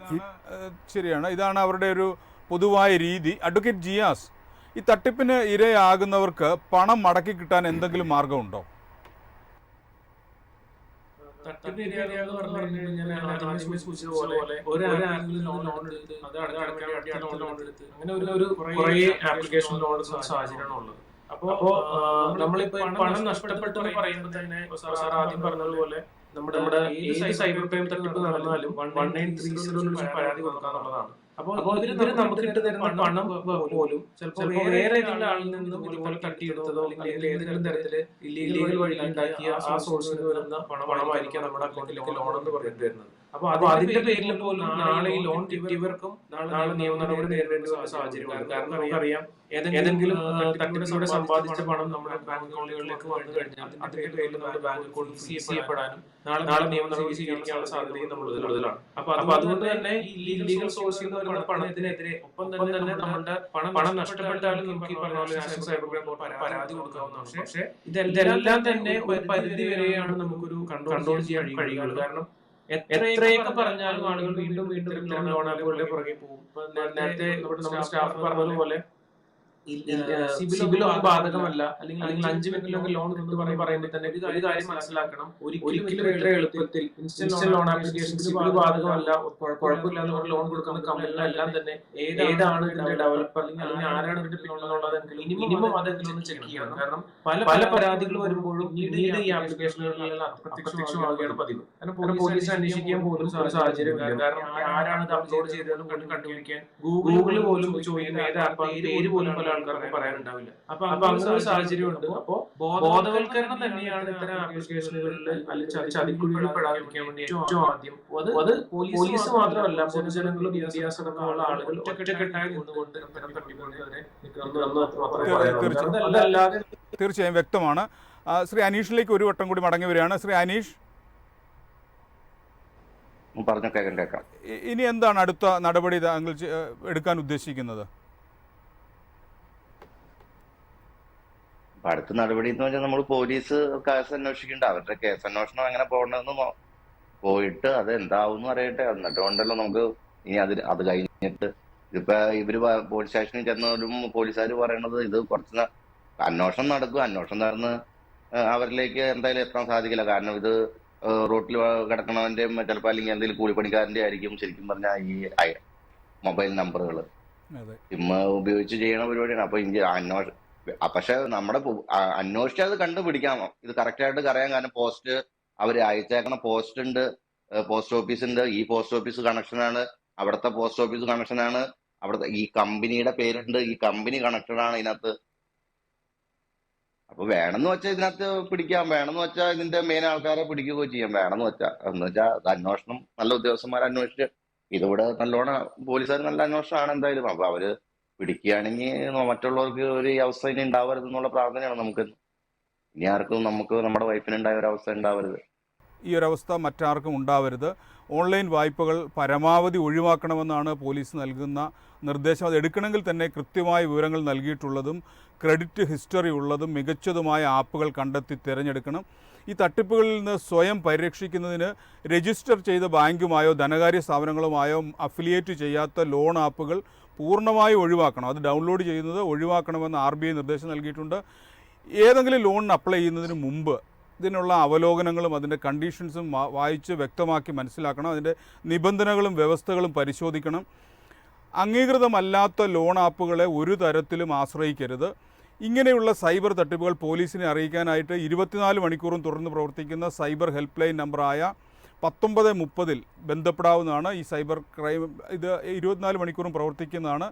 ശരിയാണ്, ഇതാണ് അവരുടെ ഒരു പൊതുവായ രീതി. അഡ്വക്കേറ്റ് ജിയാസ്, ഈ തട്ടിപ്പിന് ഇരയാകുന്നവർക്ക് പണം മടക്കി കിട്ടാൻ എന്തെങ്കിലും മാർഗമുണ്ടോ? തട്ടിപ്പ് ഇരയാകുക എന്ന് പറഞ്ഞു കഴിഞ്ഞാൽ ആദ്യമേ സൂചിപ്പിച്ചതുപോലെ ഒരാളെങ്കിലും ലോൺ എടുത്ത് അത് അടയ്ക്കാൻ വേണ്ടി അടുത്ത ലോൺ എടുത്ത് അങ്ങനെ ഒരു കുറേ ആപ്ലിക്കേഷൻ ലോൺ എടുക്കുന്ന സാഹചര്യമാണ് ഉള്ളത്. അപ്പോ നമ്മളിപ്പോ പണം നഷ്ടപ്പെട്ടു എന്ന് പറയുമ്പോൾ തന്നെ സാർ ആദ്യം പറഞ്ഞതുപോലെ നമ്മുടെ ഏത് സൈബർ ക്രൈം തട്ടിപ്പ് നടന്നാലും 1930 പരാതി കൊടുക്കാന്നുള്ളതാണ്. അപ്പോൾ ഇതിന് നമുക്ക് കിട്ടുന്ന പണം പോലും ചിലപ്പോൾ വേറെ ഏതെങ്കിലും ആളിൽ നിന്നും ഇതുപോലെ തട്ടിയെടുത്തതോ അല്ലെങ്കിൽ ഏതെങ്കിലും തരത്തില് ഇല്ലീഗൽ വഴി ഉണ്ടാക്കിയ ആ സോഴ്സിൽ വരുന്ന പണമായിരിക്കാം നമ്മുടെ അക്കൗണ്ടിലേക്ക് ലോൺ എന്ന് പറഞ്ഞിട്ട് വരുന്നത്. അപ്പൊ അതിന്റെ പേരിൽ പോലും നാളെ ഈ ലോൺ കിട്ടിയവർക്കും നാളെ നിയമ നടപടി നേരിടേണ്ട ഒരു സാഹചര്യമാണ്. കാരണം നമുക്കറിയാം, ഏതെങ്കിലും തട്ടിപ്പിലൂടെ സമ്പാദിച്ച പണം നമ്മുടെ ബാങ്ക് അക്കൗണ്ടുകളിലേക്ക് വന്നു കഴിഞ്ഞാൽ അതിന്റെ പേരിൽ നമ്മുടെ ബാങ്ക് അക്കൗണ്ട് സീസ് ചെയ്യപ്പെടാനും നാളെ നിയമ നടപടി സ്വീകരിക്കാനുള്ള സാധ്യതയും നമ്മൾ കൂടുതലാണ്. അപ്പൊ അതുകൊണ്ട് തന്നെ ഈ ഇല്ലീഗൽ സോഴ്സിൽ നിന്ന് വരുന്ന പണത്തിനെതിരെ ഒപ്പം തന്നെ നമ്മുടെ പണം നഷ്ടപ്പെട്ടാലും നമുക്ക് ഈ പറഞ്ഞ പോലെ നാഷണൽ സൈബർ ക്രൈം കോർട്ടിൽ പരാതി കൊടുക്കാവുന്നതാണ്. പക്ഷേ ഇതെല്ലാം തന്നെ ഒരു പരിധി വരെയാണ് നമുക്കൊരു കൺട്രോൾ ചെയ്യാൻ കഴിയുള്ളൂ. കാരണം എത്രയൊക്കെ പറഞ്ഞാലും ആളുകൾ വീണ്ടും ലോൺ ആപ്പുകളുടെ പുറകെ പോകും. നേരത്തെ നമ്മുടെ സ്റ്റാഫ് പറഞ്ഞതുപോലെ സിബിലോ ബാധകമല്ല, അല്ലെങ്കിൽ 5 മിനിറ്റിലൊക്കെ ലോൺ എന്ന് പറയുമ്പോൾ തന്നെ ഒരു കാര്യം മനസ്സിലാക്കണം, ഒരിക്കലും ഇത്ര എളുപ്പത്തിൽ ഇൻസ്റ്റന്റ് ലോൺ ആപ്ലിക്കേഷൻ സിബിൽ ബാധകമല്ല, കുഴപ്പമില്ല എന്ന് പറഞ്ഞ് ലോൺ കൊടുക്കുന്ന കമ്പനികളെല്ലാം തന്നെ ഏതാണ് ഇതിന്റെ ഡെവലപ്പർ അല്ലെങ്കിൽ ആരാണ് ഇതിന്റെ പിന്നിലുള്ളതെങ്കിൽ മിനിമം അതെങ്കിലും ഒന്ന് ചെക്ക് ചെയ്യണം. കാരണം പല പരാതികൾ വരുമ്പോഴും പിന്നീട് ഈ ആപ്ലിക്കേഷനുകളിൽ അപ്രത്യക്ഷമാവുകയാണ് പതിവ്. കാരണം പോലീസ് അന്വേഷിക്കാൻ പോലും സാഹചര്യമില്ല. കാരണം ആരാണ് ഇത് അപ്ലോഡ് ചെയ്തതെന്ന് കണ്ടുപിടിക്കാൻ ഗൂഗിള് പോലും ചോദിക്കുന്ന ഏത് ആപ്പ് പേര് പോലും പല ആൾക്കാർക്ക് പറയാനുണ്ടാവില്ല. അപ്പൊ അങ്ങനെ ഒരു സാഹചര്യമുണ്ട്. അപ്പോ ബോധവൽക്കരണം തന്നെയാണ് ഇത്തരം ആപ്ലിക്കേഷനുകളിൽ അല്ലെങ്കിൽ ചതിക്കുഴിയിൽ പെടാതിരിക്കാൻ വേണ്ടി ഏറ്റവും ആദ്യം. അത് പോലീസ് മാത്രമല്ല, പൊതുജനങ്ങളും വിദ്യാഭ്യാസമുള്ള ആളുകൾ ഒറ്റക്കെട്ടായി നിന്നുകൊണ്ട് ഇത്തരം തട്ടിപ്പുകൾക്കെതിരെ അതല്ലാതെ. തീർച്ചയായും വ്യക്തമാണ്. ശ്രീ അനീഷിലേക്ക് ഒരു വട്ടം കൂടി മടങ്ങി വരികയാണ്. ശ്രീ അനീഷ്, കേൾക്കാം. ഇനി എന്താണ് അടുത്ത നടപടി താങ്കൾ എടുക്കാൻ ഉദ്ദേശിക്കുന്നത്? അടുത്ത നടപടി എന്ന് പറഞ്ഞാൽ നമ്മൾ പോലീസ് കേസ് അന്വേഷിക്കേണ്ട, അവരുടെ കേസ് അന്വേഷണം അങ്ങനെ പോകണമെന്ന് പോയിട്ട് അത് എന്താവും അറിയട്ടെ. എന്നിട്ടുകൊണ്ടല്ലോ നമുക്ക് ഇനി അത് കഴിഞ്ഞിട്ട് ഇതിപ്പോ ഇവര് പോലീസ് സ്റ്റേഷനിൽ ചെന്നവരും പോലീസുകാർ പറയണത് ഇത് കുറച്ച് അന്വേഷണം നടക്കും, അന്വേഷണം നടന്ന് അവരിലേക്ക് എന്തായാലും എത്താൻ സാധിക്കില്ല. കാരണം ഇത് റോട്ടിൽ കിടക്കണവന്റെ ചിലപ്പോൾ അല്ലെങ്കിൽ എന്തെങ്കിലും കൂലിപ്പണിക്കാരന്റെ ആയിരിക്കും ശരിക്കും പറഞ്ഞാൽ ഈ മൊബൈൽ നമ്പറുകൾ സിം ഉപയോഗിച്ച് ചെയ്യണ പരിപാടിയാണ്. അപ്പൊ പക്ഷെ നമ്മുടെ അന്വേഷിച്ച് അത് കണ്ടുപിടിക്കാമോ ഇത് കറക്റ്റ് ആയിട്ട് അറിയാൻ. കാരണം പോസ്റ്റ് അവര് അയച്ചേക്കണ പോസ്റ്റ് ഉണ്ട്, പോസ്റ്റ് ഓഫീസ് ഉണ്ട്, ഈ പോസ്റ്റ് ഓഫീസ് കണക്ഷനാണ്, അവിടുത്തെ പോസ്റ്റ് ഓഫീസ് കണക്ഷനാണ്, അവിടുത്തെ ഈ കമ്പനിയുടെ പേരുണ്ട്, ഈ കമ്പനി കണക്റ്റഡ് ആണ് ഇതിനകത്ത്. അപ്പൊ വേണമെന്ന് വെച്ചാൽ ഇതിനകത്ത് പിടിക്കാം, വേണമെന്ന് വെച്ചാൽ ഇതിന്റെ മെയിൻ ആൾക്കാരെ പിടിക്കുകയോ ചെയ്യാം, വേണമെന്ന് വെച്ചാൽ. എന്ന് വെച്ചാൽ അത് അന്വേഷണം നല്ല ഉദ്യോഗസ്ഥന്മാർ അന്വേഷിച്ച് ഇതിവിടെ നല്ലോണം പോലീസുകാർ നല്ല അന്വേഷണമാണ് എന്തായാലും. അപ്പൊ അവര് പിടിക്കുകയാണെങ്കിൽ മറ്റുള്ളവർക്ക് ഒരു ഈ അവസ്ഥ ഇനി ഉണ്ടാവരുത് എന്നുള്ള പ്രാർത്ഥനയാണ് നമുക്ക്. ഇനി ആർക്കും നമുക്ക് നമ്മുടെ വൈഫിനുണ്ടായ ഒരു അവസ്ഥ ഉണ്ടാവരുത്. ഈ ഒരവസ്ഥ മറ്റാർക്കും ഉണ്ടാവരുത്. ഓൺലൈൻ വായ്പകൾ പരമാവധി ഒഴിവാക്കണമെന്നാണ് പോലീസ് നൽകുന്ന നിർദ്ദേശം. അത് എടുക്കണമെങ്കിൽ തന്നെ കൃത്യമായ വിവരങ്ങൾ നൽകിയിട്ടുള്ളതും ക്രെഡിറ്റ് ഹിസ്റ്ററി ഉള്ളതും മികച്ചതുമായ ആപ്പുകൾ കണ്ടെത്തി തിരഞ്ഞെടുക്കണം. ഈ തട്ടിപ്പുകളിൽ നിന്ന് സ്വയം പരിരക്ഷിക്കുന്നതിന് രജിസ്റ്റർ ചെയ്ത ബാങ്കുമായോ ധനകാര്യ സ്ഥാപനങ്ങളുമായോ അഫിലിയേറ്റ് ചെയ്യാത്ത ലോൺ ആപ്പുകൾ പൂർണ്ണമായും ഒഴിവാക്കണം. അത് ഡൗൺലോഡ് ചെയ്യുന്നത് ഒഴിവാക്കണമെന്ന് RBI നിർദ്ദേശം നൽകിയിട്ടുണ്ട്. ഏതെങ്കിലും ലോണിന് അപ്ലൈ ചെയ്യുന്നതിന് മുമ്പ് ഇതിനുള്ള അവലോകനങ്ങളും അതിൻ്റെ കണ്ടീഷൻസും വായിച്ച് വ്യക്തമാക്കി മനസ്സിലാക്കണം. അതിൻ്റെ നിബന്ധനകളും വ്യവസ്ഥകളും പരിശോധിക്കണം. അംഗീകൃതമല്ലാത്ത ലോൺ ആപ്പുകളെ ഒരു തരത്തിലും ആശ്രയിക്കരുത്. ഇങ്ങനെയുള്ള സൈബർ തട്ടിപ്പുകൾ പോലീസിനെ അറിയിക്കാനായിട്ട് 24 മണിക്കൂറും തുറന്ന് പ്രവർത്തിക്കുന്ന സൈബർ ഹെൽപ്പ് ലൈൻ നമ്പറായ 1930 ബന്ധപ്പെടാവുന്നതാണ്. ഈ സൈബർ ക്രൈം ഇത് 24 മണിക്കൂറും പ്രവർത്തിക്കുന്നതാണ്.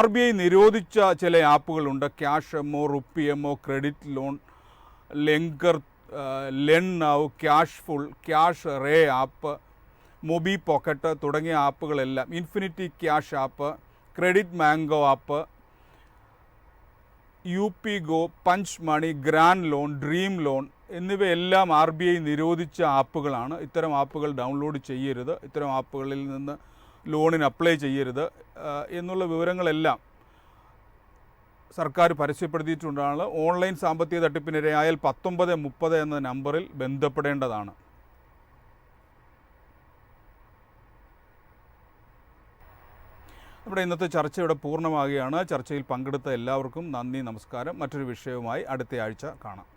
RBI നിരോധിച്ച ചില ആപ്പുകളുണ്ട്. ക്യാഷ് എമ്മോ, റുപ്പി എമ്മോ, ക്രെഡിറ്റ് ലോൺ, ലെങ്കർ, lend now, cash full, cash ray app, Mobi pocket തുടങ്ങിയ ആപ്പുകളെല്ലാം, infinity cash app, credit mango app, UP go, punch money, grand loan, dream loan എന്നിവയെല്ലാം RBI നിരോധിച്ച ആപ്പുകളാണ്. ഇത്തരം ആപ്പുകൾ ഡൗൺലോഡ് ചെയ്യരുത്, ഇത്തരം ആപ്പുകളിൽ നിന്ന് ലോണിന് അപ്ലൈ ചെയ്യരുത് എന്നുള്ള വിവരങ്ങളെല്ലാം സർക്കാർ പരസ്യപ്പെടുത്തിയിട്ടുണ്ടാണ്. ഓൺലൈൻ സാമ്പത്തിക തട്ടിപ്പിനിരയായാൽ 1930 എന്ന നമ്പറിൽ ബന്ധപ്പെടേണ്ടതാണ്. നമ്മുടെ ഇന്നത്തെ ചർച്ച ഇവിടെ പൂർണ്ണമാകുകയാണ്. ചർച്ചയിൽ പങ്കെടുത്ത എല്ലാവർക്കും നന്ദി, നമസ്കാരം. മറ്റൊരു വിഷയവുമായി അടുത്ത ആഴ്ച കാണാം.